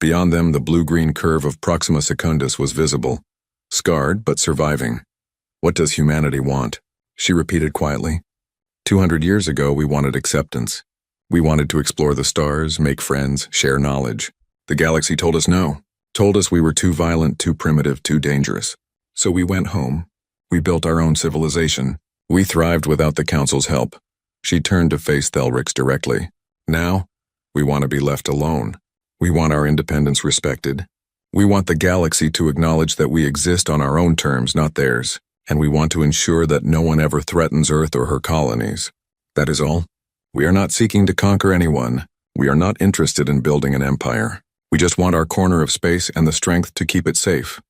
Beyond them, the blue-green curve of Proxima Secundus was visible, scarred but surviving. What does humanity want? She repeated quietly. 200 years ago, we wanted acceptance. We wanted to explore the stars, make friends, share knowledge. The galaxy told us no, told us we were too violent, too primitive, too dangerous. So we went home. We built our own civilization. We thrived without the Council's help. She turned to face Thelric directly. Now, we want to be left alone. We want our independence respected. We want the galaxy to acknowledge that we exist on our own terms, not theirs. And we want to ensure that no one ever threatens Earth or her colonies. That is all. We are not seeking to conquer anyone. We are not interested in building an empire. We just want our corner of space and the strength to keep it safe.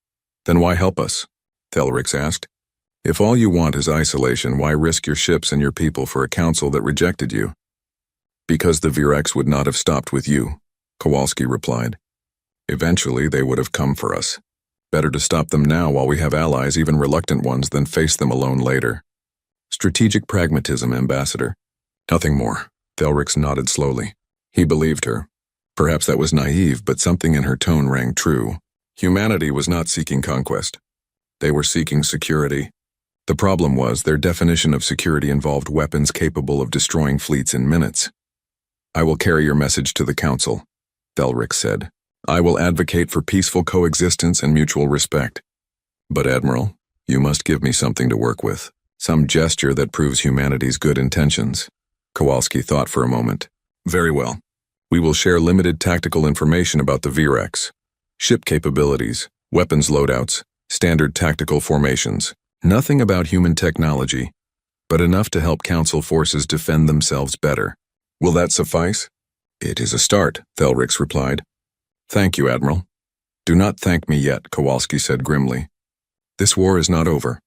Then why help us? Thelric asked. If all you want is isolation, why risk your ships and your people for a council that rejected you? Because the Virex would not have stopped with you, Kowalski replied. Eventually, they would have come for us. Better to stop them now while we have allies, even reluctant ones, than face them alone later. Strategic pragmatism, Ambassador. Nothing more. Thelric nodded slowly. He believed her. Perhaps that was naive, but something in her tone rang true. Humanity was not seeking conquest. They were seeking security. The problem was their definition of security involved weapons capable of destroying fleets in minutes. I will carry your message to the Council, Thelric said. I will advocate for peaceful coexistence and mutual respect. But, Admiral, you must give me something to work with. Some gesture that proves humanity's good intentions. Kowalski thought for a moment. Very well. We will share limited tactical information about the Virex. Ship capabilities, weapons loadouts, standard tactical formations. Nothing about human technology, but enough to help Council forces defend themselves better. Will that suffice? It is a start, Thelric replied. Thank you, Admiral. Do not thank me yet, Kowalski said grimly. This war is not over.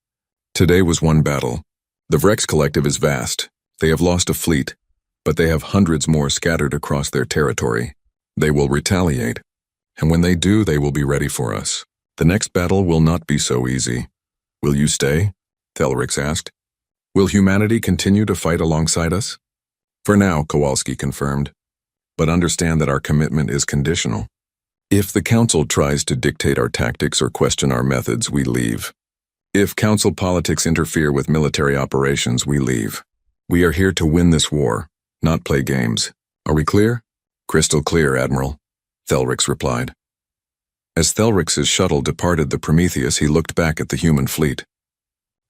Today was one battle. The Vrex Collective is vast. They have lost a fleet, but they have hundreds more scattered across their territory. They will retaliate, and when they do, they will be ready for us. The next battle will not be so easy. Will you stay? Thelric asked. Will humanity continue to fight alongside us? For now, Kowalski confirmed. But understand that our commitment is conditional. If the Council tries to dictate our tactics or question our methods, we leave. If Council politics interfere with military operations, we leave. We are here to win this war, not play games. Are we clear? Crystal clear, Admiral, Thelric replied. As Thelric's shuttle departed the Prometheus, he looked back at the human fleet.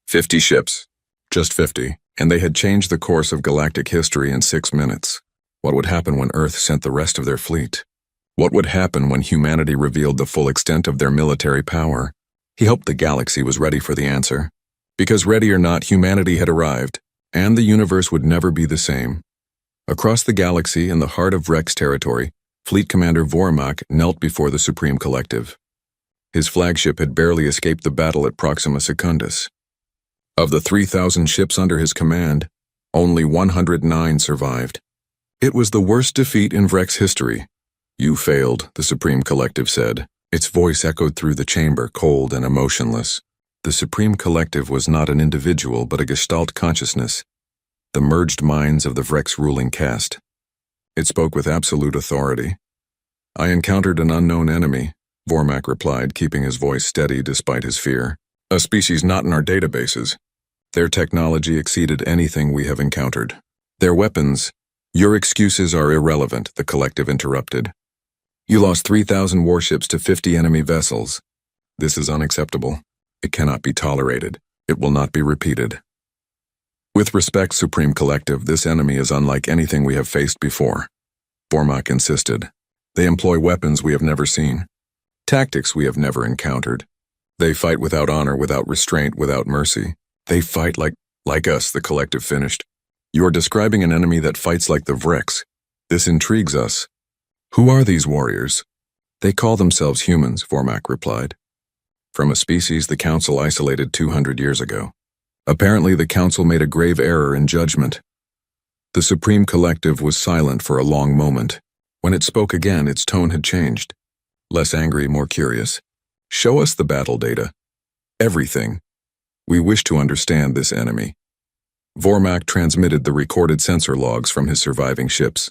50 ships. Just 50. And they had changed the course of galactic history in 6 minutes. What would happen when Earth sent the rest of their fleet? What would happen when humanity revealed the full extent of their military power? He hoped the galaxy was ready for the answer. Because ready or not, humanity had arrived, and the universe would never be the same. Across the galaxy, in the heart of Rex territory, Fleet Commander Vormak knelt before the Supreme Collective. His flagship had barely escaped the battle at Proxima Secundus. Of the 3,000 ships under his command, only 109 survived. It was the worst defeat in Vrex history. "You failed," the Supreme Collective said. Its voice echoed through the chamber, cold and emotionless. The Supreme Collective was not an individual but a Gestalt consciousness, the merged minds of the Vrex ruling caste. It spoke with absolute authority. "I encountered an unknown enemy," Vormak replied, keeping his voice steady despite his fear. "A species not in our databases. Their technology exceeded anything we have encountered. Their weapons—" "Your excuses are irrelevant," the Collective interrupted. "You lost 3,000 warships to 50 enemy vessels. This is unacceptable. It cannot be tolerated. It will not be repeated. With respect, Supreme Collective, this enemy is unlike anything we have faced before," Vormak insisted. "They employ weapons we have never seen, tactics we have never encountered. They fight without honor, without restraint, without mercy. They fight like us," the Collective finished. "You're describing an enemy that fights like the Vrex. This intrigues us. Who are these warriors?" "They call themselves humans," Vormak replied. "From a species the Council isolated 200 years ago. Apparently the Council made a grave error in judgment." The Supreme Collective was silent for a long moment. When it spoke again, its tone had changed. Less angry, more curious. "Show us the battle data. Everything. We wish to understand this enemy." Vormak transmitted the recorded sensor logs from his surviving ships.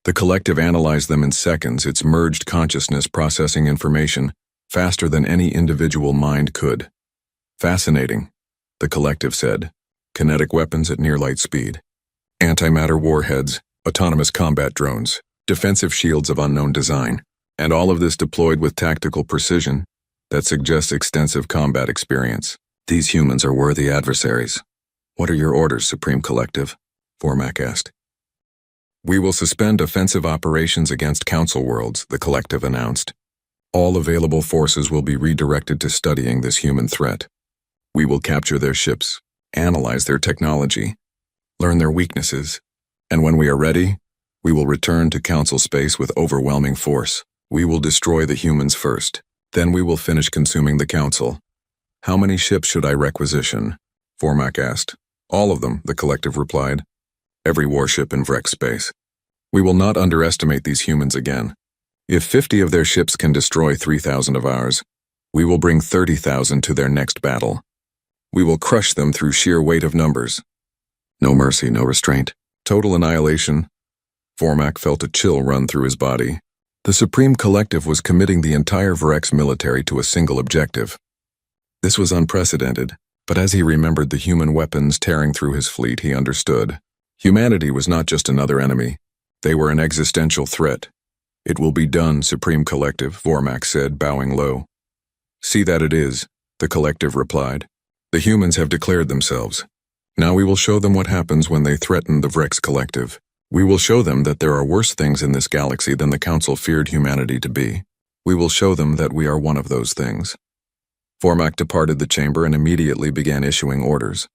The Collective analyzed them in seconds, its merged consciousness processing information faster than any individual mind could. "Fascinating," the Collective said. "Kinetic weapons at near-light speed. Antimatter warheads, autonomous combat drones, defensive shields of unknown design, and all of this deployed with tactical precision that suggests extensive combat experience. These humans are worthy adversaries." "What are your orders, Supreme Collective?" Vormak asked. "We will suspend offensive operations against Council worlds," the Collective announced. "All available forces will be redirected to studying this human threat. We will capture their ships, analyze their technology, learn their weaknesses, and when we are ready, we will return to Council space with overwhelming force. We will destroy the humans first, then we will finish consuming the Council." "How many ships should I requisition?" Vormak asked. "All of them," the Collective replied. "Every warship in Vrex space. We will not underestimate these humans again. If 50 of their ships can destroy 3,000 of ours, we will bring 30,000 to their next battle. We will crush them through sheer weight of numbers. No mercy, no restraint. Total annihilation." Vormak felt a chill run through his body. The Supreme Collective was committing the entire Vrex military to a single objective. This was unprecedented, but as he remembered the human weapons tearing through his fleet, he understood. Humanity was not just another enemy. They were an existential threat. "It will be done, Supreme Collective," Vormak said, bowing low. "See that it is," the Collective replied. "The humans have declared themselves. Now we will show them what happens when they threaten the Vrex Collective. We will show them that there are worse things in this galaxy than the Council feared humanity to be. We will show them that we are one of those things." Vormak departed the chamber and immediately began issuing orders.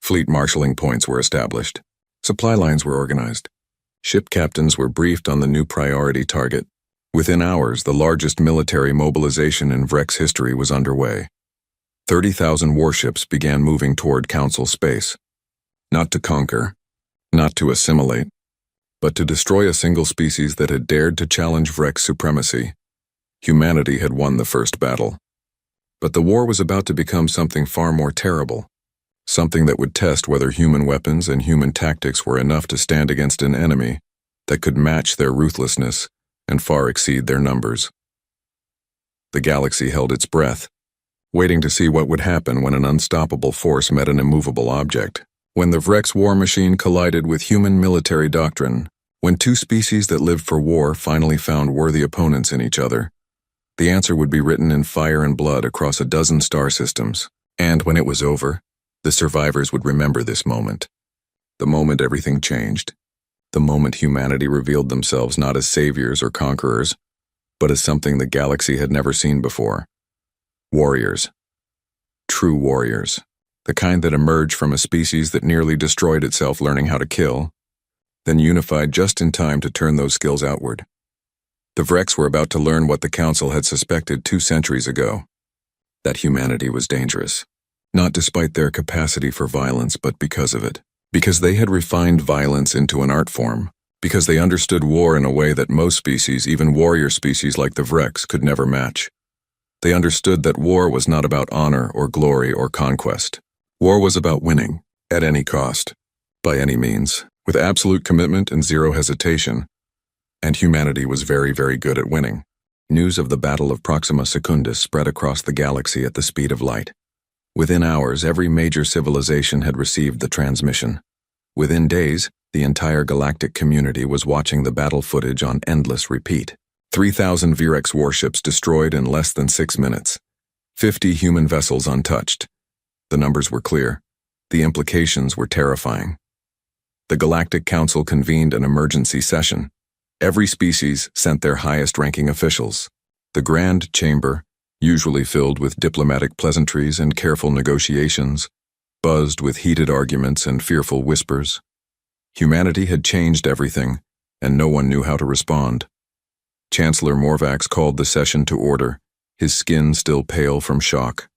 Fleet marshalling points were established. Supply lines were organized. Ship captains were briefed on the new priority target. Within hours, the largest military mobilization in Vrex history was underway. 30,000 warships began moving toward Council space. Not to conquer, not to assimilate, but to destroy a single species that had dared to challenge Vrex supremacy. Humanity had won the first battle. But the war was about to become something far more terrible. Something that would test whether human weapons and human tactics were enough to stand against an enemy that could match their ruthlessness and far exceed their numbers. The galaxy held its breath, waiting to see what would happen when an unstoppable force met an immovable object. When the Vrex war machine collided with human military doctrine, when two species that lived for war finally found worthy opponents in each other, the answer would be written in fire and blood across a dozen star systems. And when it was over, the survivors would remember this moment. The moment everything changed. The moment humanity revealed themselves not as saviors or conquerors, but as something the galaxy had never seen before. Warriors. True warriors. The kind that emerged from a species that nearly destroyed itself learning how to kill, then unified just in time to turn those skills outward. The Vreks were about to learn what the Council had suspected 2 centuries ago, that humanity was dangerous. Not despite their capacity for violence, but because of it. Because they had refined violence into an art form. Because they understood war in a way that most species, even warrior species like the Vreks, could never match. They understood that war was not about honor or glory or conquest. War was about winning, at any cost, by any means, with absolute commitment and zero hesitation. And humanity was very, very good at winning. News of the Battle of Proxima Secundus spread across the galaxy at the speed of light. Within hours, every major civilization had received the transmission. Within days, the entire galactic community was watching the battle footage on endless repeat. 3,000 Virex warships destroyed in less than 6 minutes. 50 human vessels untouched. The numbers were clear. The implications were terrifying. The Galactic Council convened an emergency session. Every species sent their highest-ranking officials. The Grand Chamber, usually filled with diplomatic pleasantries and careful negotiations, buzzed with heated arguments and fearful whispers. Humanity had changed everything, and no one knew how to respond. Chancellor Morvax called the session to order, his skin still pale from shock.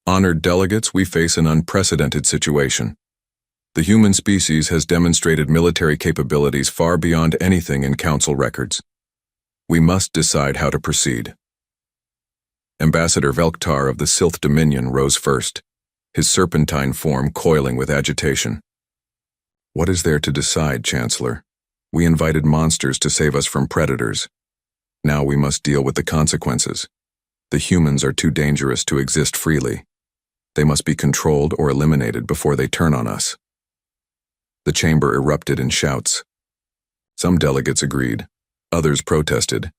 Honored delegates, we face an unprecedented situation. The human species has demonstrated military capabilities far beyond anything in Council records. We must decide how to proceed. Ambassador Velktar of the Sylth Dominion rose first, his serpentine form coiling with agitation. What is there to decide, Chancellor? We invited monsters to save us from predators. Now we must deal with the consequences. The humans are too dangerous to exist freely. They must be controlled or eliminated before they turn on us. The chamber erupted in shouts. Some delegates agreed. Others protested.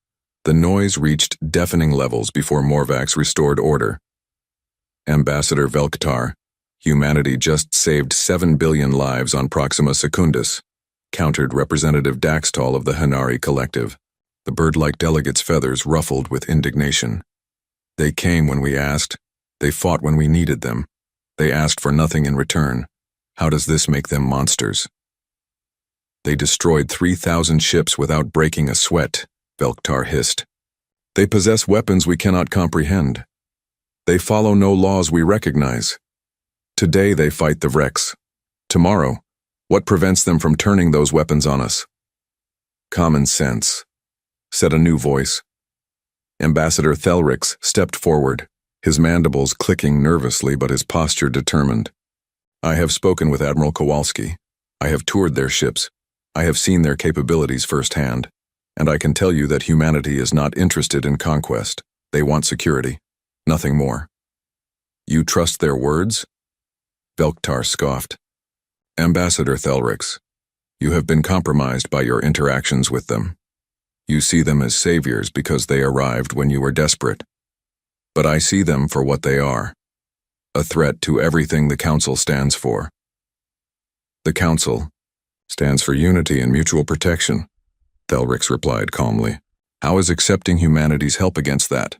The noise reached deafening levels before Morvax restored order. Ambassador Velktar, humanity just saved 7 billion lives on Proxima Secundus, countered Representative Daxtal of the Hanari Collective. The bird-like delegates' feathers ruffled with indignation. They came when we asked. They fought when we needed them. They asked for nothing in return. How does this make them monsters? They destroyed 3,000 ships without breaking a sweat, Velktar hissed. They possess weapons we cannot comprehend. They follow no laws we recognize. Today they fight the Vreks. Tomorrow, what prevents them from turning those weapons on us? Common sense, said a new voice. Ambassador Thelrix stepped forward, his mandibles clicking nervously but his posture determined. I have spoken with Admiral Kowalski. I have toured their ships. I have seen their capabilities firsthand. And I can tell you that humanity is not interested in conquest. They want security. Nothing more. You trust their words? Velktar scoffed. Ambassador Thelrix, you have been compromised by your interactions with them. You see them as saviors because they arrived when you were desperate. But I see them for what they are. A threat to everything the Council stands for. The Council stands for unity and mutual protection, Thelrix replied calmly. How is accepting humanity's help against that?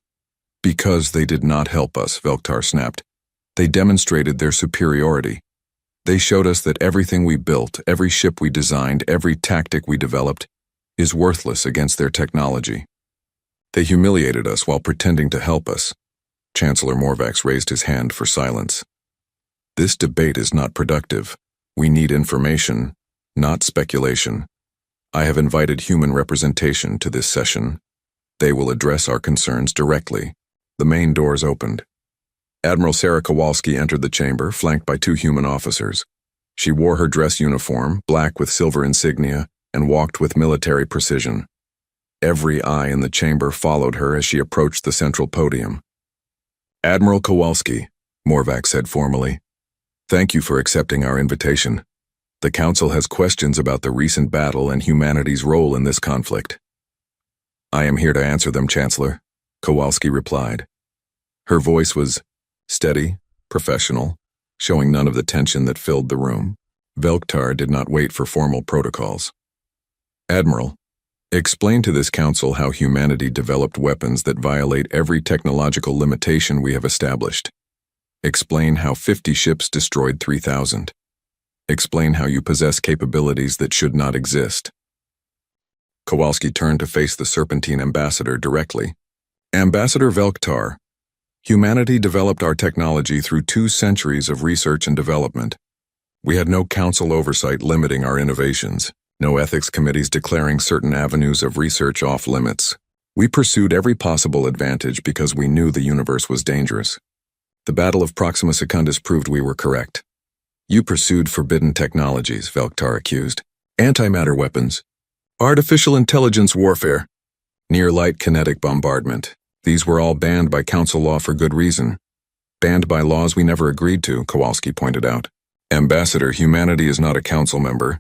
Because they did not help us, Velktar snapped. They demonstrated their superiority. They showed us that everything we built, every ship we designed, every tactic we developed, is worthless against their technology. They humiliated us while pretending to help us. Chancellor Morvax raised his hand for silence. This debate is not productive. We need information, not speculation. I have invited human representation to this session. They will address our concerns directly. The main doors opened. Admiral Sarah Kowalski entered the chamber, flanked by 2 human officers. She wore her dress uniform, black with silver insignia, and walked with military precision. Every eye in the chamber followed her as she approached the central podium. Admiral Kowalski, Morvax said formally, thank you for accepting our invitation. The Council has questions about the recent battle and humanity's role in this conflict. I am here to answer them, Chancellor, Kowalski replied. Her voice was steady, professional, showing none of the tension that filled the room. Velktar did not wait for formal protocols. Admiral, explain to this council how humanity developed weapons that violate every technological limitation we have established. Explain how 50 ships destroyed 3,000. Explain how you possess capabilities that should not exist. Kowalski turned to face the Serpentine ambassador directly. Ambassador Velktar, humanity developed our technology through 2 centuries of research and development. We had no council oversight limiting our innovations, no ethics committees declaring certain avenues of research off limits. We pursued every possible advantage because we knew the universe was dangerous. The Battle of Proxima Secundus proved we were correct. You pursued forbidden technologies, Velktar accused. Antimatter weapons, artificial intelligence warfare, near-light kinetic bombardment. These were all banned by council law for good reason. Banned by laws we never agreed to, Kowalski pointed out. Ambassador, humanity is not a council member.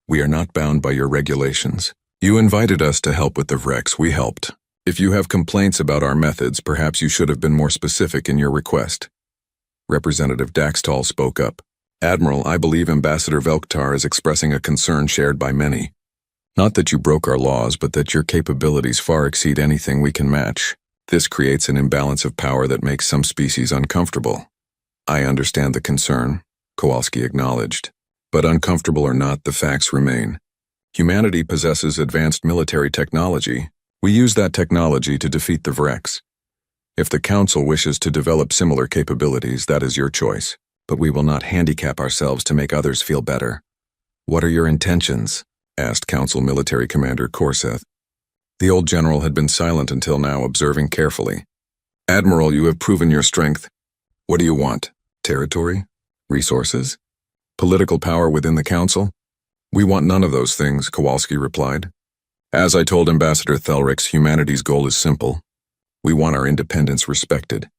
We are not bound by your regulations. You invited us to help with the Vrex, we helped. If you have complaints about our methods, perhaps you should have been more specific in your request. Representative Daxtal spoke up. Admiral, I believe Ambassador Velktar is expressing a concern shared by many. Not that you broke our laws, but that your capabilities far exceed anything we can match. This creates an imbalance of power that makes some species uncomfortable. I understand the concern, Kowalski acknowledged. But uncomfortable or not, the facts remain. Humanity possesses advanced military technology. We use that technology to defeat the Vrex. If the Council wishes to develop similar capabilities, that is your choice. But we will not handicap ourselves to make others feel better. What are your intentions? Asked Council Military Commander Korseth. The old general had been silent until now, observing carefully. Admiral, you have proven your strength. What do you want? Territory? Resources? Political power within the Council? We want none of those things, Kowalski replied. As I told Ambassador Thelrix, humanity's goal is simple. We want our independence respected.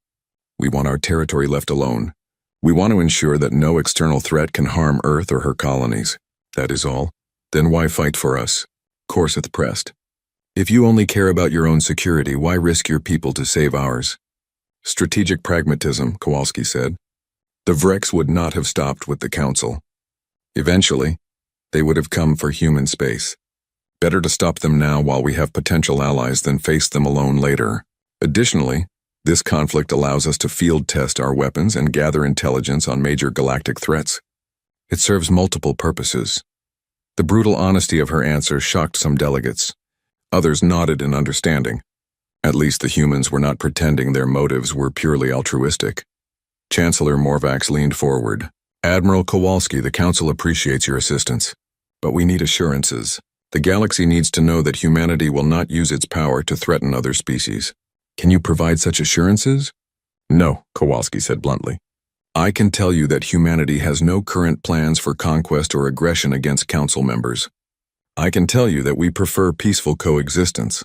We want our territory left alone. We want to ensure that no external threat can harm Earth or her colonies. That is all. Then why fight for us? Korseth pressed. If you only care about your own security, why risk your people to save ours? Strategic pragmatism, Kowalski said. The Vrex would not have stopped with the Council. Eventually, they would have come for human space. Better to stop them now while we have potential allies than face them alone later. Additionally, this conflict allows us to field test our weapons and gather intelligence on major galactic threats. It serves multiple purposes. The brutal honesty of her answer shocked some delegates. Others nodded in understanding. At least the humans were not pretending their motives were purely altruistic. Chancellor Morvax leaned forward. Admiral Kowalski, the Council appreciates your assistance. But we need assurances. The galaxy needs to know that humanity will not use its power to threaten other species. Can you provide such assurances? No, Kowalski said bluntly. I can tell you that humanity has no current plans for conquest or aggression against Council members. I can tell you that we prefer peaceful coexistence.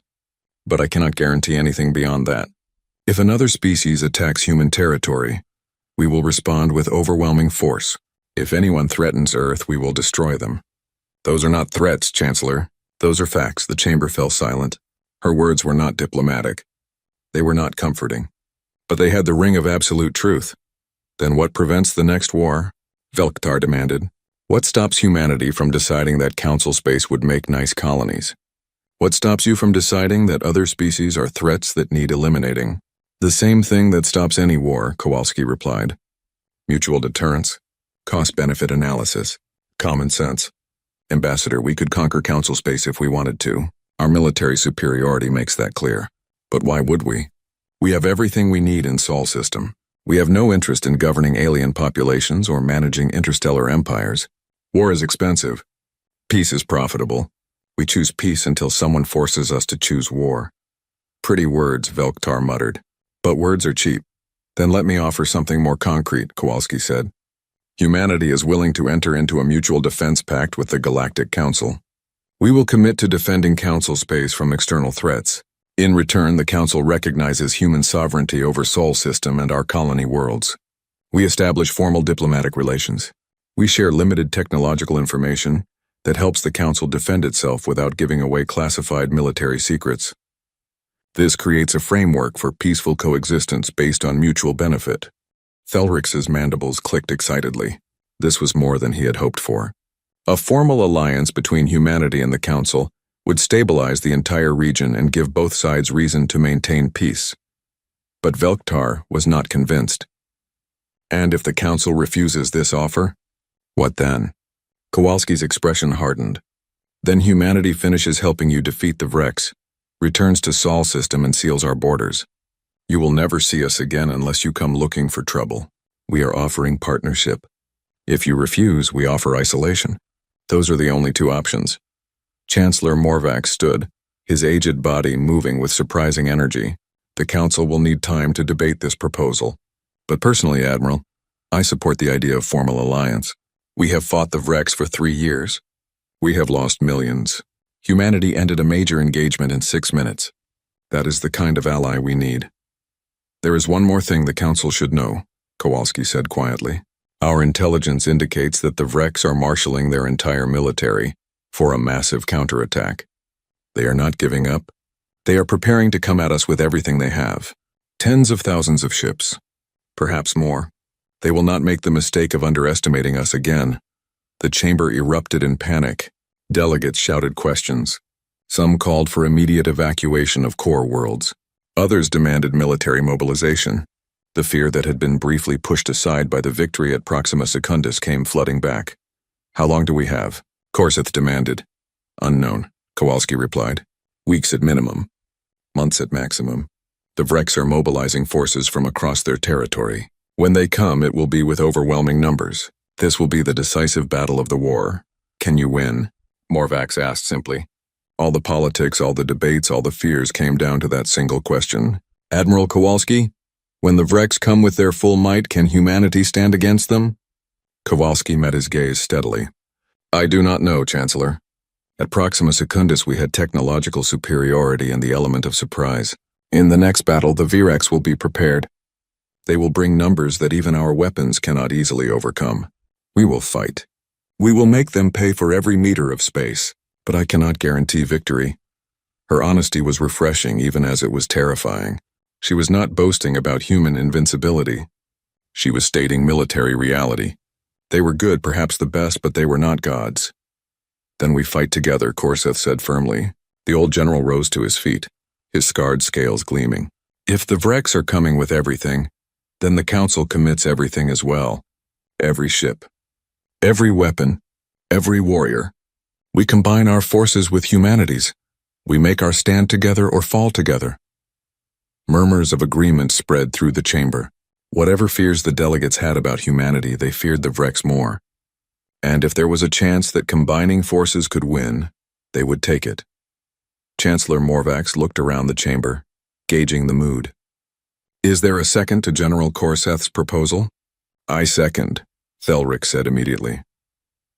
But I cannot guarantee anything beyond that. If another species attacks human territory, we will respond with overwhelming force. If anyone threatens Earth, we will destroy them. Those are not threats, Chancellor. Those are facts. The chamber fell silent. Her words were not diplomatic. They were not comforting. But they had the ring of absolute truth. Then what prevents the next war? Velktar demanded. What stops humanity from deciding that Council space would make nice colonies? What stops you from deciding that other species are threats that need eliminating? The same thing that stops any war, Kowalski replied. Mutual deterrence, cost-benefit analysis, common sense. Ambassador, we could conquer Council space if we wanted to. Our military superiority makes that clear. But why would we? We have everything we need in Sol system. We have no interest in governing alien populations or managing interstellar empires. War is expensive. Peace is profitable. We choose peace until someone forces us to choose war. Pretty words, Velktar muttered. But words are cheap. Then let me offer something more concrete, Kowalski said. Humanity is willing to enter into a mutual defense pact with the Galactic Council. We will commit to defending Council space from external threats. In return, the Council recognizes human sovereignty over Sol system and our colony worlds. We establish formal diplomatic relations. We share limited technological information that helps the Council defend itself without giving away classified military secrets. This creates a framework for peaceful coexistence based on mutual benefit. Thelrix's mandibles clicked excitedly. This was more than he had hoped for. A formal alliance between humanity and the Council would stabilize the entire region and give both sides reason to maintain peace. But Velktar was not convinced. And if the Council refuses this offer? What then? Kowalski's expression hardened. Then humanity finishes helping you defeat the Vrex, returns to Sol system and seals our borders. You will never see us again unless you come looking for trouble. We are offering partnership. If you refuse, we offer isolation. Those are the only two options. Chancellor Morvac stood, his aged body moving with surprising energy. The Council will need time to debate this proposal. But personally, Admiral, I support the idea of formal alliance. We have fought the Vrex for 3 years. We have lost millions. Humanity ended a major engagement in 6 minutes. That is the kind of ally we need. There is one more thing the Council should know, Kowalski said quietly. Our intelligence indicates that the Vrex are marshalling their entire military for a massive counterattack. They are not giving up. They are preparing to come at us with everything they have. Tens of thousands of ships. Perhaps more. They will not make the mistake of underestimating us again. The chamber erupted in panic. Delegates shouted questions. Some called for immediate evacuation of core worlds. Others demanded military mobilization. The fear that had been briefly pushed aside by the victory at Proxima Secundus came flooding back. How long do we have? Korseth demanded. Unknown, Kowalski replied. Weeks at minimum. Months at maximum. The Vrex are mobilizing forces from across their territory. When they come, it will be with overwhelming numbers. This will be the decisive battle of the war. Can you win? Morvac asked simply. All the politics, all the debates, all the fears came down to that single question. Admiral Kowalski, when the Vrex come with their full might, can humanity stand against them? Kowalski met his gaze steadily. I do not know, Chancellor. At Proxima Secundus we had technological superiority and the element of surprise. In the next battle, the Vrex will be prepared. They will bring numbers that even our weapons cannot easily overcome. We will fight. We will make them pay for every meter of space, but I cannot guarantee victory. Her honesty was refreshing even as it was terrifying. She was not boasting about human invincibility. She was stating military reality. They were good, perhaps the best, but they were not gods. Then we fight together, Korseth said firmly. The old general rose to his feet, his scarred scales gleaming. If the Vrex are coming with everything, then the Council commits everything as well. Every ship, every weapon, every warrior. We combine our forces with humanity's. We make our stand together or fall together. Murmurs of agreement spread through the chamber. Whatever fears the delegates had about humanity, they feared the Vrex more. And if there was a chance that combining forces could win, they would take it. Chancellor Morvac looked around the chamber, gauging the mood. Is there a second to General Korseth's proposal? I second, Thelric said immediately.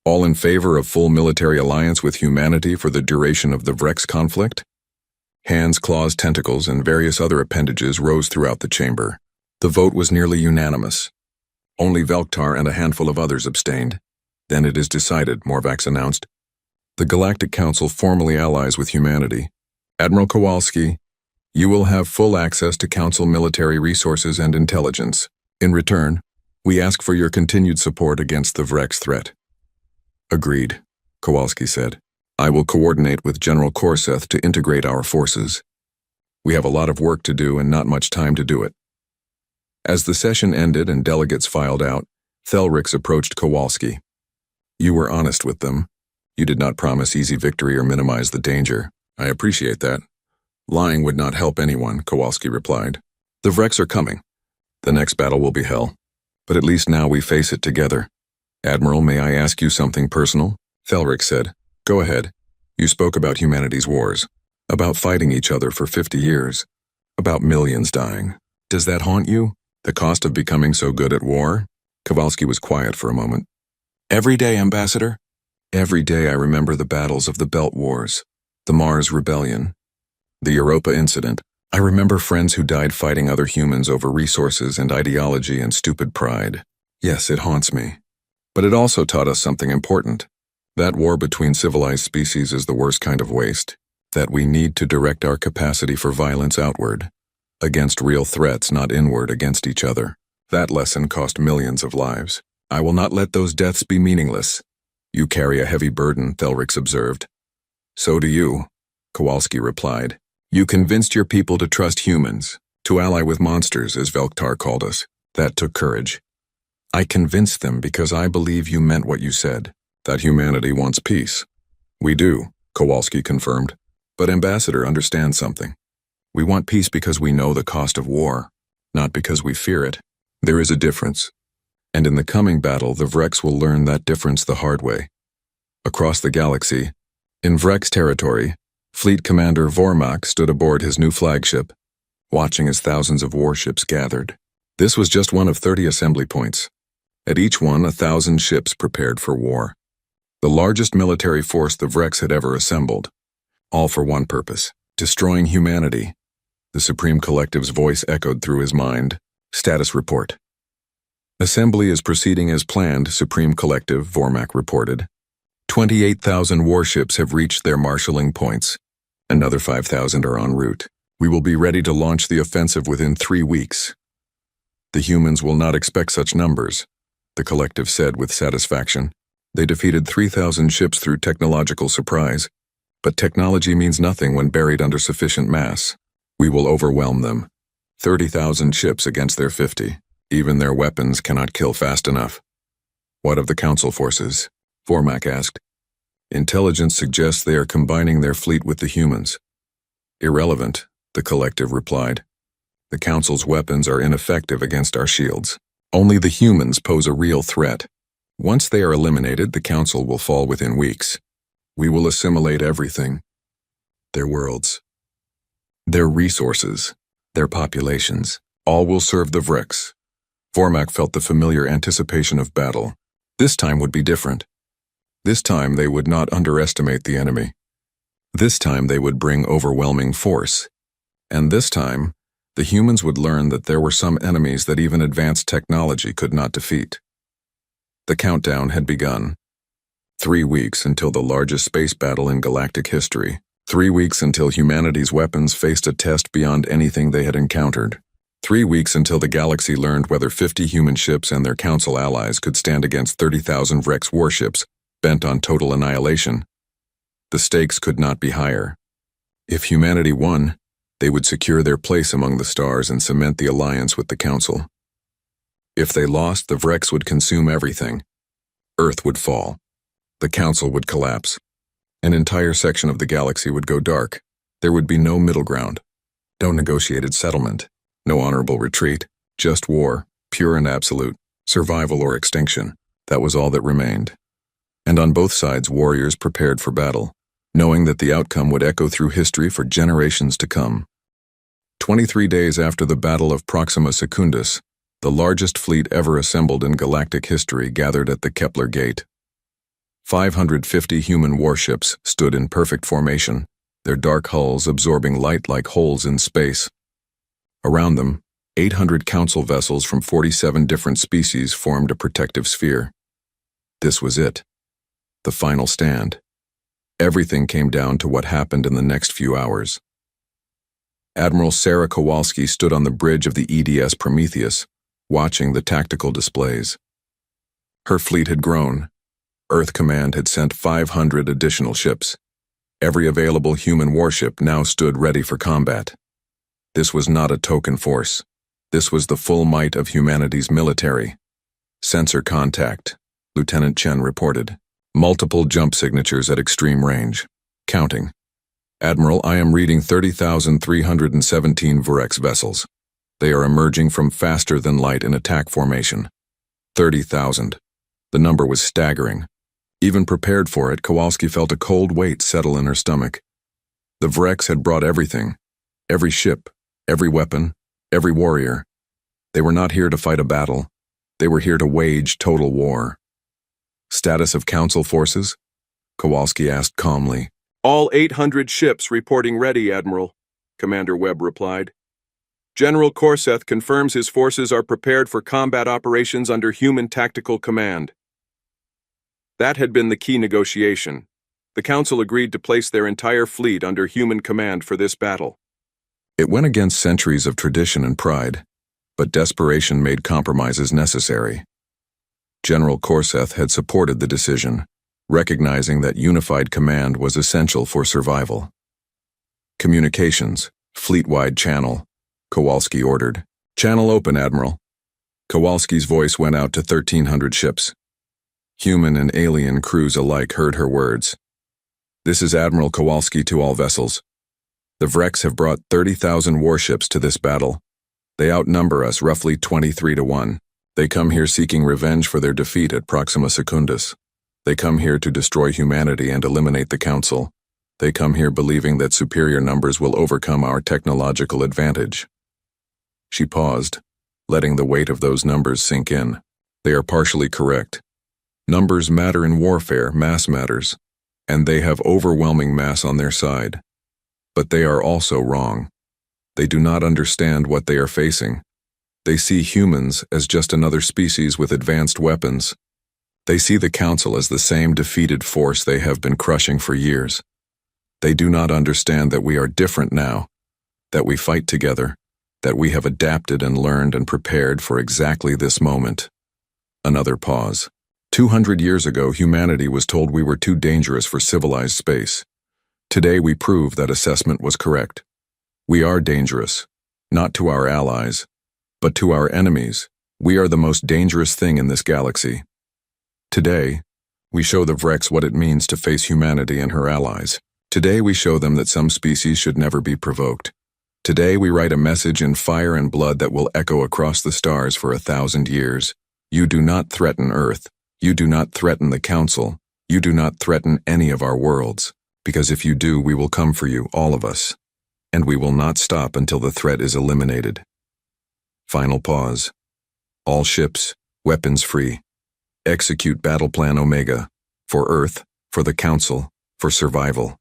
All in favor of full military alliance with humanity for the duration of the Vrex conflict? Hands, claws, tentacles, and various other appendages rose throughout the chamber. The vote was nearly unanimous. Only Velktar and a handful of others abstained. Then it is decided, Morvac announced. The Galactic Council formally allies with humanity. Admiral Kowalski, you will have full access to Council military resources and intelligence. In return, we ask for your continued support against the Vrex threat. Agreed, Kowalski said. I will coordinate with General Korseth to integrate our forces. We have a lot of work to do and not much time to do it. As the session ended and delegates filed out, Thelric approached Kowalski. You were honest with them. You did not promise easy victory or minimize the danger. I appreciate that. Lying would not help anyone, Kowalski replied. The Vrex are coming. The next battle will be hell. But at least now we face it together. Admiral, may I ask you something personal? Thelric said. Go ahead. You spoke about humanity's wars. About fighting each other for 50 years. About millions dying. Does that haunt you? The cost of becoming so good at war? Kowalski was quiet for a moment. Every day, Ambassador. Every day I remember the battles of the Belt Wars, the Mars Rebellion, the Europa Incident. I remember friends who died fighting other humans over resources and ideology and stupid pride. Yes, it haunts me. But it also taught us something important. That war between civilized species is the worst kind of waste. That we need to direct our capacity for violence outward, against real threats, not inward against each other. That lesson cost millions of lives. I will not let those deaths be meaningless. You carry a heavy burden, Thelrix observed. So do you, Kowalski replied. You convinced your people to trust humans, to ally with monsters, as Velktar called us. That took courage. I convinced them because I believe you meant what you said, that humanity wants peace. We do, Kowalski confirmed. But Ambassador, understand something. We want peace because we know the cost of war, not because we fear it. There is a difference. And in the coming battle, the Vrex will learn that difference the hard way. Across the galaxy, in Vrex territory, Fleet Commander Vormak stood aboard his new flagship, watching as thousands of warships gathered. This was just one of 30 assembly points. At each one, 1,000 ships prepared for war. The largest military force the Vrex had ever assembled. All for one purpose, destroying humanity. The Supreme Collective's voice echoed through his mind. Status report. Assembly is proceeding as planned, Supreme Collective, Vormak reported. 28,000 warships have reached their marshalling points. Another 5,000 are en route. We will be ready to launch the offensive within 3 weeks. The humans will not expect such numbers, the Collective said with satisfaction. They defeated 3,000 ships through technological surprise. But technology means nothing when buried under sufficient mass. We will overwhelm them. 30,000 ships against their 50. Even their weapons cannot kill fast enough. What of the Council forces? Vormak asked. Intelligence suggests they are combining their fleet with the humans. Irrelevant, the Collective replied. The Council's weapons are ineffective against our shields. Only the humans pose a real threat. Once they are eliminated, the Council will fall within weeks. We will assimilate everything. Their worlds. Their resources. Their populations. All will serve the Vrex. Vormak felt the familiar anticipation of battle. This time would be different. This time they would not underestimate the enemy. This time they would bring overwhelming force. And this time, the humans would learn that there were some enemies that even advanced technology could not defeat. The countdown had begun. 3 weeks until the largest space battle in galactic history. 3 weeks until humanity's weapons faced a test beyond anything they had encountered. 3 weeks until the galaxy learned whether 50 human ships and their Council allies could stand against 30,000 Vrex warships bent on total annihilation. The stakes could not be higher. If humanity won, they would secure their place among the stars and cement the alliance with the Council. If they lost, the Vrex would consume everything. Earth would fall. The Council would collapse. An entire section of the galaxy would go dark. There would be no middle ground. No negotiated settlement. No honorable retreat. Just war, pure and absolute. Survival or extinction. That was all that remained. And on both sides, warriors prepared for battle, knowing that the outcome would echo through history for generations to come. 23 days after the Battle of Proxima Secundus, the largest fleet ever assembled in galactic history gathered at the Kepler Gate. 550 human warships stood in perfect formation, their dark hulls absorbing light like holes in space. Around them, 800 Council vessels from 47 different species formed a protective sphere. This was it. The final stand. Everything came down to what happened in the next few hours. Admiral Sarah Kowalski stood on the bridge of the EDS Prometheus, watching the tactical displays. Her fleet had grown. Earth Command had sent 500 additional ships. Every available human warship now stood ready for combat. This was not a token force. This was the full might of humanity's military. Sensor contact, Lieutenant Chen reported. Multiple jump signatures at extreme range. Counting. Admiral, I am reading 30,317 Vrex vessels. They are emerging from faster than light in attack formation. 30,000. The number was staggering. Even prepared for it, Kowalski felt a cold weight settle in her stomach. The Vrex had brought everything. Every ship, every weapon, every warrior. They were not here to fight a battle. They were here to wage total war. Status of Council forces? Kowalski asked calmly. All 800 ships reporting ready, Admiral, Commander Webb replied. General Korseth confirms his forces are prepared for combat operations under human tactical command. That had been the key negotiation. The Council agreed to place their entire fleet under human command for this battle. It went against centuries of tradition and pride, but desperation made compromises necessary. General Korseth had supported the decision, recognizing that unified command was essential for survival. Communications, fleet-wide channel, Kowalski ordered. Channel open, Admiral. Kowalski's voice went out to 1,300 ships. Human and alien crews alike heard her words. This is Admiral Kowalski to all vessels. The Vreks have brought 30,000 warships to this battle. They outnumber us roughly 23-1. They come here seeking revenge for their defeat at Proxima Secundus. They come here to destroy humanity and eliminate the Council. They come here believing that superior numbers will overcome our technological advantage. She paused, letting the weight of those numbers sink in. They are partially correct. Numbers matter in warfare, mass matters, and they have overwhelming mass on their side. But they are also wrong. They do not understand what they are facing. They see humans as just another species with advanced weapons. They see the Council as the same defeated force they have been crushing for years. They do not understand that we are different now, that we fight together, that we have adapted and learned and prepared for exactly this moment. Another pause. 200 years ago, humanity was told we were too dangerous for civilized space. Today, we prove that assessment was correct. We are dangerous, not to our allies, but to our enemies. We are the most dangerous thing in this galaxy. Today, we show the Vreks what it means to face humanity and her allies. Today, we show them that some species should never be provoked. Today, we write a message in fire and blood that will echo across the stars for 1,000 years. You do not threaten Earth. You do not threaten the Council. You do not threaten any of our worlds. Because if you do, we will come for you, all of us. And we will not stop until the threat is eliminated. Final pause. All ships, weapons free. Execute Battle Plan Omega. For Earth, for the Council, for survival.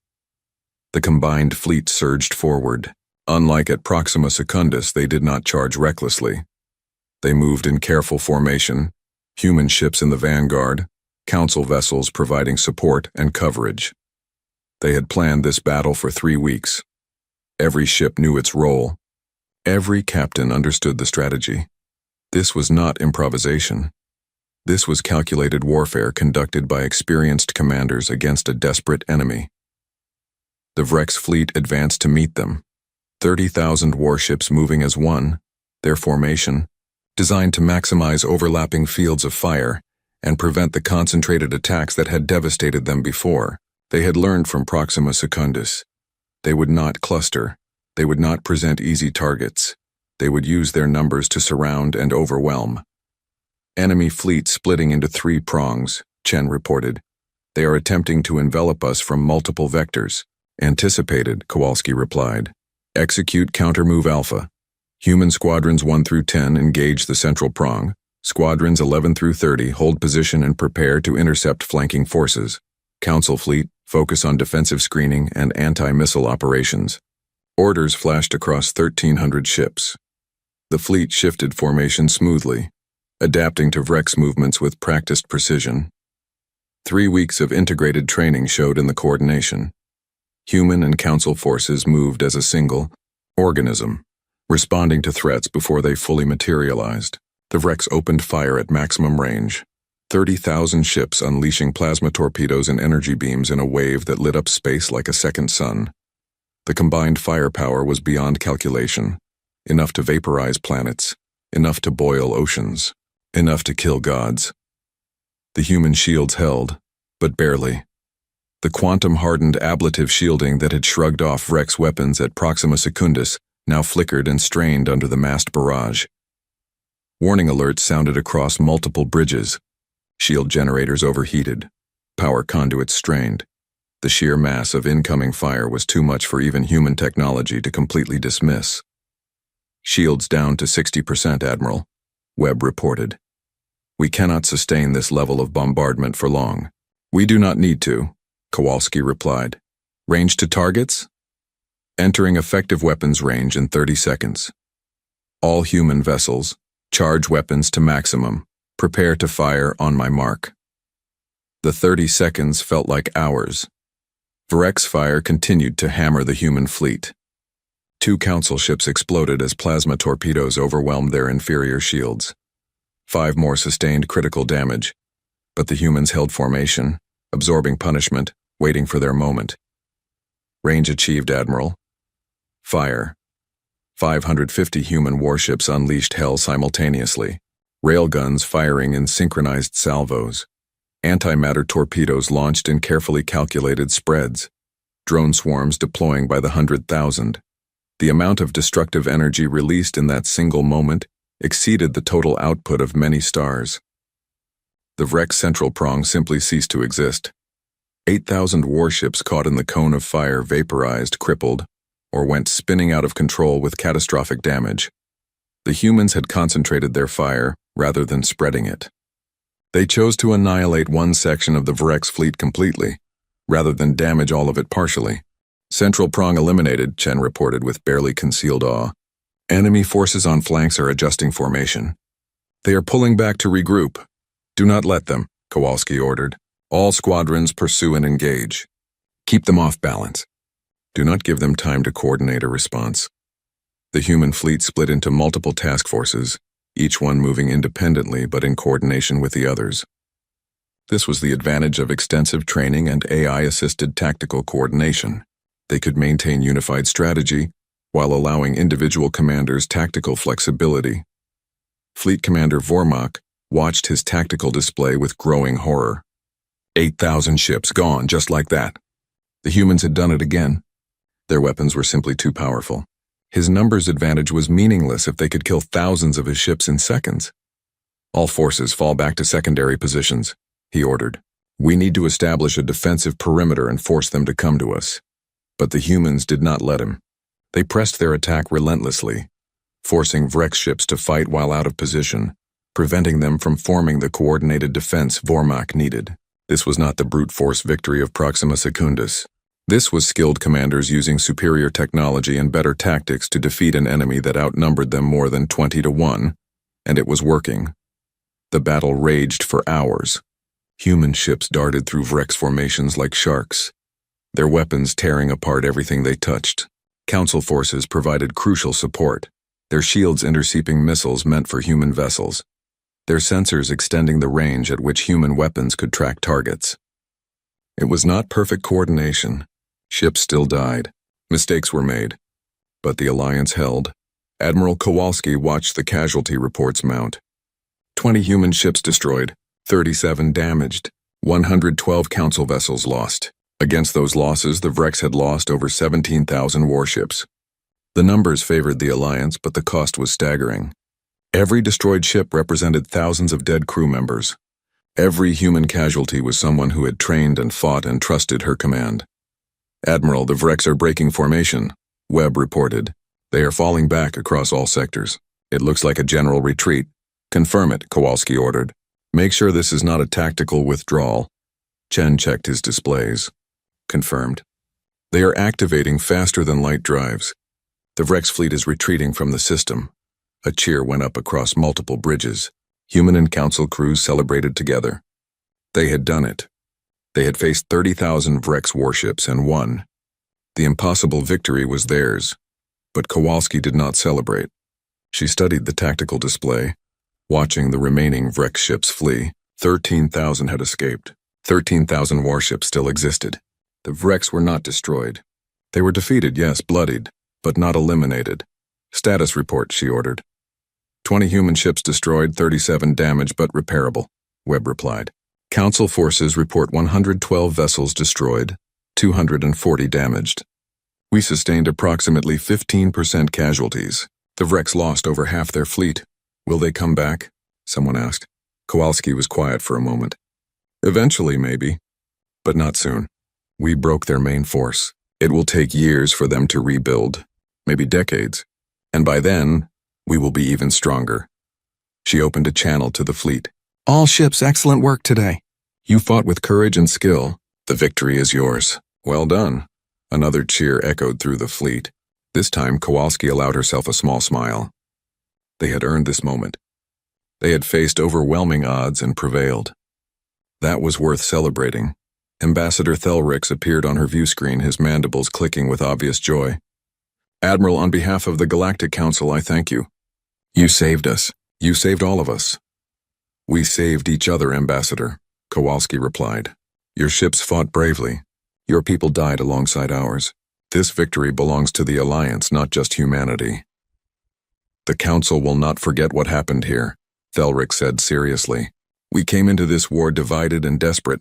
The combined fleet surged forward. Unlike at Proxima Secundus, they did not charge recklessly. They moved in careful formation, human ships in the vanguard, Council vessels providing support and coverage. They had planned this battle for 3 weeks. Every ship knew its role. Every captain understood the strategy. This was not improvisation. This was calculated warfare conducted by experienced commanders against a desperate enemy. The Vreks fleet advanced to meet them. 30,000 warships moving as one, their formation, designed to maximize overlapping fields of fire and prevent the concentrated attacks that had devastated them before. They had learned from Proxima Secundus. They would not cluster. They would not present easy targets. They would use their numbers to surround and overwhelm. Enemy fleet splitting into 3 prongs, Chen reported. They are attempting to envelop us from multiple vectors. Anticipated, Kowalski replied. Execute counter-move Alpha. Human squadrons 1 through 10 engage the central prong. Squadrons 11 through 30 hold position and prepare to intercept flanking forces. Council fleet, focus on defensive screening and anti-missile operations. Orders flashed across 1,300 ships. The fleet shifted formation smoothly, adapting to Vreks movements with practiced precision. 3 weeks of integrated training showed in the coordination. Human and Council forces moved as a single organism, responding to threats before they fully materialized. The Vreks opened fire at maximum range, 30,000 ships unleashing plasma torpedoes and energy beams in a wave that lit up space like a second sun. The combined firepower was beyond calculation, enough to vaporize planets, enough to boil oceans, enough to kill gods. The human shields held, but barely. The quantum-hardened ablative shielding that had shrugged off Vreks weapons at Proxima Secundus now flickered and strained under the massed barrage. Warning alerts sounded across multiple bridges. Shield generators overheated. Power conduits strained. The sheer mass of incoming fire was too much for even human technology to completely dismiss. Shields down to 60%, Admiral, Webb reported. We cannot sustain this level of bombardment for long. We do not need to, Kowalski replied. Range to targets? Entering effective weapons range in 30 seconds. All human vessels, charge weapons to maximum. Prepare to fire on my mark. The 30 seconds felt like hours. Vreks fire continued to hammer the human fleet. 2 Council ships exploded as plasma torpedoes overwhelmed their inferior shields. 5 more sustained critical damage. But the humans held formation, absorbing punishment, waiting for their moment. Range achieved, Admiral. Fire. 550 human warships unleashed hell simultaneously. Railguns firing in synchronized salvos. Antimatter torpedoes launched in carefully calculated spreads. Drone swarms deploying by the 100,000. The amount of destructive energy released in that single moment exceeded the total output of many stars. The wreck's central prong simply ceased to exist. 8,000 warships caught in the cone of fire vaporized, crippled, or went spinning out of control with catastrophic damage. The humans had concentrated their fire rather than spreading it. They chose to annihilate one section of the Vrek's fleet completely, rather than damage all of it partially. Central prong eliminated, Chen reported with barely concealed awe. Enemy forces on flanks are adjusting formation. They are pulling back to regroup. Do not let them, Kowalski ordered. All squadrons pursue and engage. Keep them off balance. Do not give them time to coordinate a response. The human fleet split into multiple task forces, each one moving independently but in coordination with the others. This was the advantage of extensive training and AI-assisted tactical coordination. They could maintain unified strategy while allowing individual commanders tactical flexibility. Fleet Commander Vormak watched his tactical display with growing horror. 8,000 ships gone just like that. The humans had done it again. Their weapons were simply too powerful. His numbers advantage was meaningless if they could kill thousands of his ships in seconds. All forces fall back to secondary positions, he ordered. We need to establish a defensive perimeter and force them to come to us. But the humans did not let him. They pressed their attack relentlessly, forcing Vrek's ships to fight while out of position, preventing them from forming the coordinated defense Vormak needed. This was not the brute force victory of Proxima Secundus. This was skilled commanders using superior technology and better tactics to defeat an enemy that outnumbered them more than 20-1, and it was working. The battle raged for hours. Human ships darted through Vrek's formations like sharks, their weapons tearing apart everything they touched. Council forces provided crucial support, their shields intercepting missiles meant for human vessels, their sensors extending the range at which human weapons could track targets. It was not perfect coordination. Ships still died. Mistakes were made. But the alliance held. Admiral Kowalski watched the casualty reports mount. 20 human ships destroyed, 37 damaged, 112 council vessels lost. Against those losses, the Vreks had lost over 17,000 warships. The numbers favored the alliance, but the cost was staggering. Every destroyed ship represented thousands of dead crew members. Every human casualty was someone who had trained and fought and trusted her command. Admiral, the Vreks are breaking formation, Webb reported. They are falling back across all sectors. It looks like a general retreat. Confirm it, Kowalski ordered. Make sure this is not a tactical withdrawal. Chen checked his displays. Confirmed. They are activating faster than light drives. The Vreks fleet is retreating from the system. A cheer went up across multiple bridges. Human and council crews celebrated together. They had done it. They had faced 30,000 Vreks warships and won. The impossible victory was theirs. But Kowalski did not celebrate. She studied the tactical display, watching the remaining Vreks ships flee. 13,000 had escaped. 13,000 warships still existed. The Vreks were not destroyed. They were defeated, yes, bloodied, but not eliminated. Status report, she ordered. 20 human ships destroyed, 37 damaged but repairable, Webb replied. Council forces report 112 vessels destroyed, 240 damaged. We sustained approximately 15% casualties. The Vreks lost over half their fleet. Will they come back? Someone asked. Kowalski was quiet for a moment. Eventually, maybe, but not soon. We broke their main force. It will take years for them to rebuild, maybe decades, and by then, we will be even stronger. She opened a channel to the fleet. All ships, excellent work today. You fought with courage and skill. The victory is yours. Well done. Another cheer echoed through the fleet. This time, Kowalski allowed herself a small smile. They had earned this moment. They had faced overwhelming odds and prevailed. That was worth celebrating. Ambassador Thelrix appeared on her view screen, his mandibles clicking with obvious joy. Admiral, on behalf of the Galactic Council, I thank you. You saved us. You saved all of us. We saved each other, Ambassador, Kowalski replied. Your ships fought bravely. Your people died alongside ours. This victory belongs to the Alliance, not just humanity. The Council will not forget what happened here, Thelric said seriously. We came into this war divided and desperate.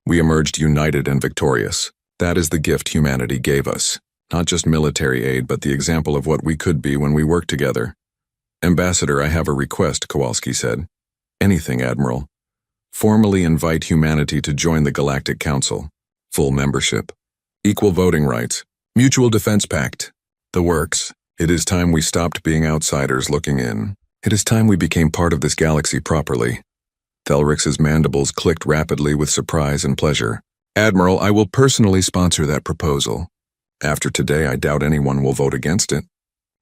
We emerged united and victorious. That is the gift humanity gave us. Not just military aid, but the example of what we could be when we worked together. Ambassador, I have a request, Kowalski said. Anything, Admiral. Formally invite humanity to join the Galactic Council. Full membership. Equal voting rights. Mutual defense pact. The works. It is time we stopped being outsiders looking in. It is time we became part of this galaxy properly. Thelric's mandibles clicked rapidly with surprise and pleasure. Admiral, I will personally sponsor that proposal. After today, I doubt anyone will vote against it.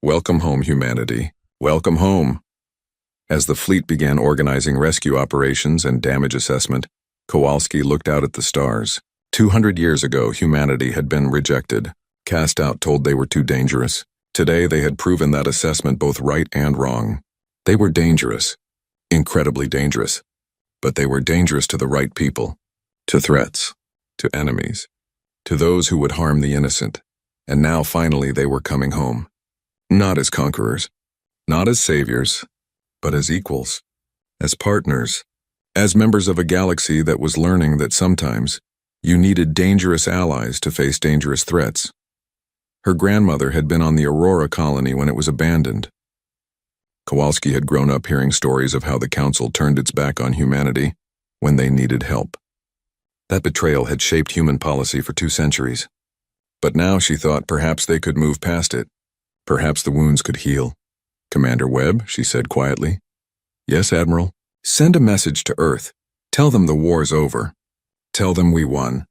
Welcome home, humanity. Welcome home. As the fleet began organizing rescue operations and damage assessment, Kowalski looked out at the stars. 200 years ago, humanity had been rejected, cast out, told they were too dangerous. Today, they had proven that assessment both right and wrong. They were dangerous, incredibly dangerous, but they were dangerous to the right people, to threats, to enemies, to those who would harm the innocent. And now, finally, they were coming home. Not as conquerors, not as saviors, but as equals, as partners, as members of a galaxy that was learning that sometimes you needed dangerous allies to face dangerous threats. Her grandmother had been on the Aurora colony when it was abandoned. Kowalski had grown up hearing stories of how the Council turned its back on humanity when they needed help. That betrayal had shaped human policy for 2 centuries. But now she thought perhaps they could move past it. Perhaps the wounds could heal. Commander Webb, she said quietly. Yes, Admiral. Send a message to Earth. Tell them the war's over. Tell them we won.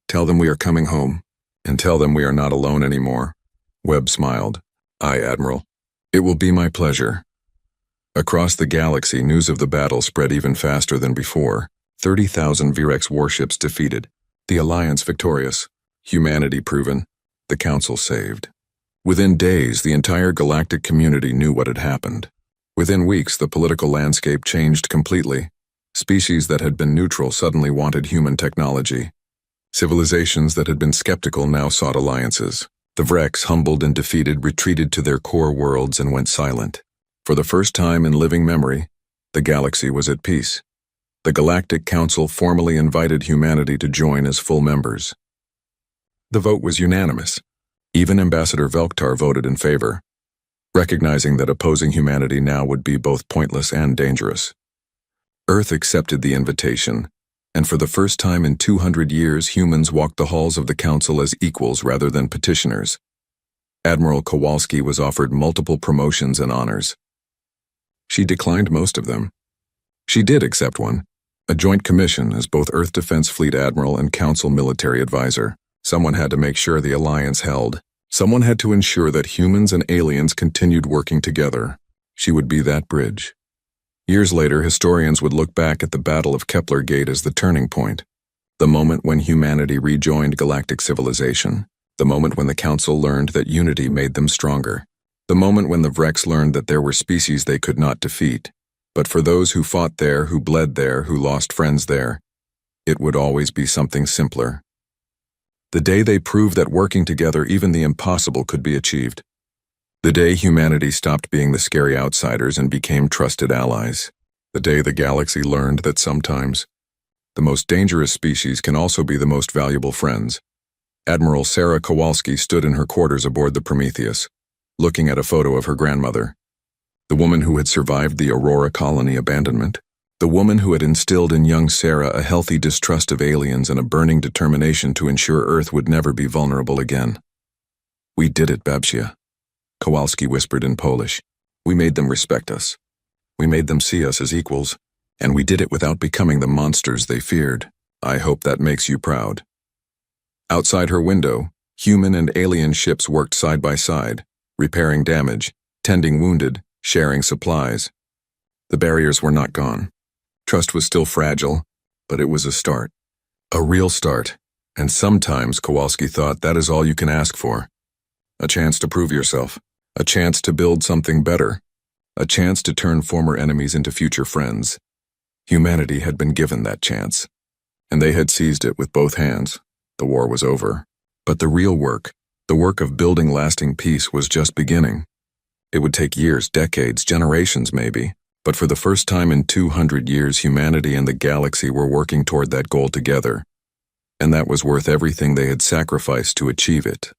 Tell them we are coming home. And tell them we are not alone anymore. Webb smiled. Aye, Admiral. It will be my pleasure. Across the galaxy, news of the battle spread even faster than before. 30,000 Virex warships defeated. The Alliance victorious. Humanity proven. The Council saved. Within days, the entire galactic community knew what had happened. Within weeks, the political landscape changed completely. Species that had been neutral suddenly wanted human technology. Civilizations that had been skeptical now sought alliances. The Vrex, humbled and defeated, retreated to their core worlds and went silent. For the first time in living memory, the galaxy was at peace. The Galactic Council formally invited humanity to join as full members. The vote was unanimous. Even Ambassador Velktar voted in favor, recognizing that opposing humanity now would be both pointless and dangerous. Earth accepted the invitation, and for the first time in 200 years, humans walked the halls of the Council as equals rather than petitioners. Admiral Kowalski was offered multiple promotions and honors. She declined most of them. She did accept one, a joint commission as both Earth Defense Fleet Admiral and Council Military Advisor. Someone had to make sure the Alliance held. Someone had to ensure that humans and aliens continued working together. She would be that bridge. Years later, historians would look back at the Battle of Kepler Gate as the turning point, the moment when humanity rejoined galactic civilization, the moment when the Council learned that unity made them stronger, the moment when the Vrex learned that there were species they could not defeat. But for those who fought there, who bled there, who lost friends there, it would always be something simpler. The day they proved that working together even the impossible could be achieved. The day humanity stopped being the scary outsiders and became trusted allies. The day the galaxy learned that sometimes the most dangerous species can also be the most valuable friends. Admiral Sarah Kowalski stood in her quarters aboard the Prometheus, looking at a photo of her grandmother, the woman who had survived the Aurora colony abandonment, the woman who had instilled in young Sarah a healthy distrust of aliens and a burning determination to ensure Earth would never be vulnerable again. We did it, Babcia, Kowalski whispered in Polish. We made them respect us. We made them see us as equals, and we did it without becoming the monsters they feared. I hope that makes you proud. Outside her window, human and alien ships worked side by side, repairing damage, tending wounded, sharing supplies. The barriers were not gone. Trust was still fragile, but it was a start. A real start. And sometimes, Kowalski thought, that is all you can ask for. A chance to prove yourself. A chance to build something better. A chance to turn former enemies into future friends. Humanity had been given that chance, and they had seized it with both hands. The war was over. But the real work, the work of building lasting peace, was just beginning. It would take years, decades, generations maybe, but for the first time in 200 years, humanity and the galaxy were working toward that goal together, and that was worth everything they had sacrificed to achieve it.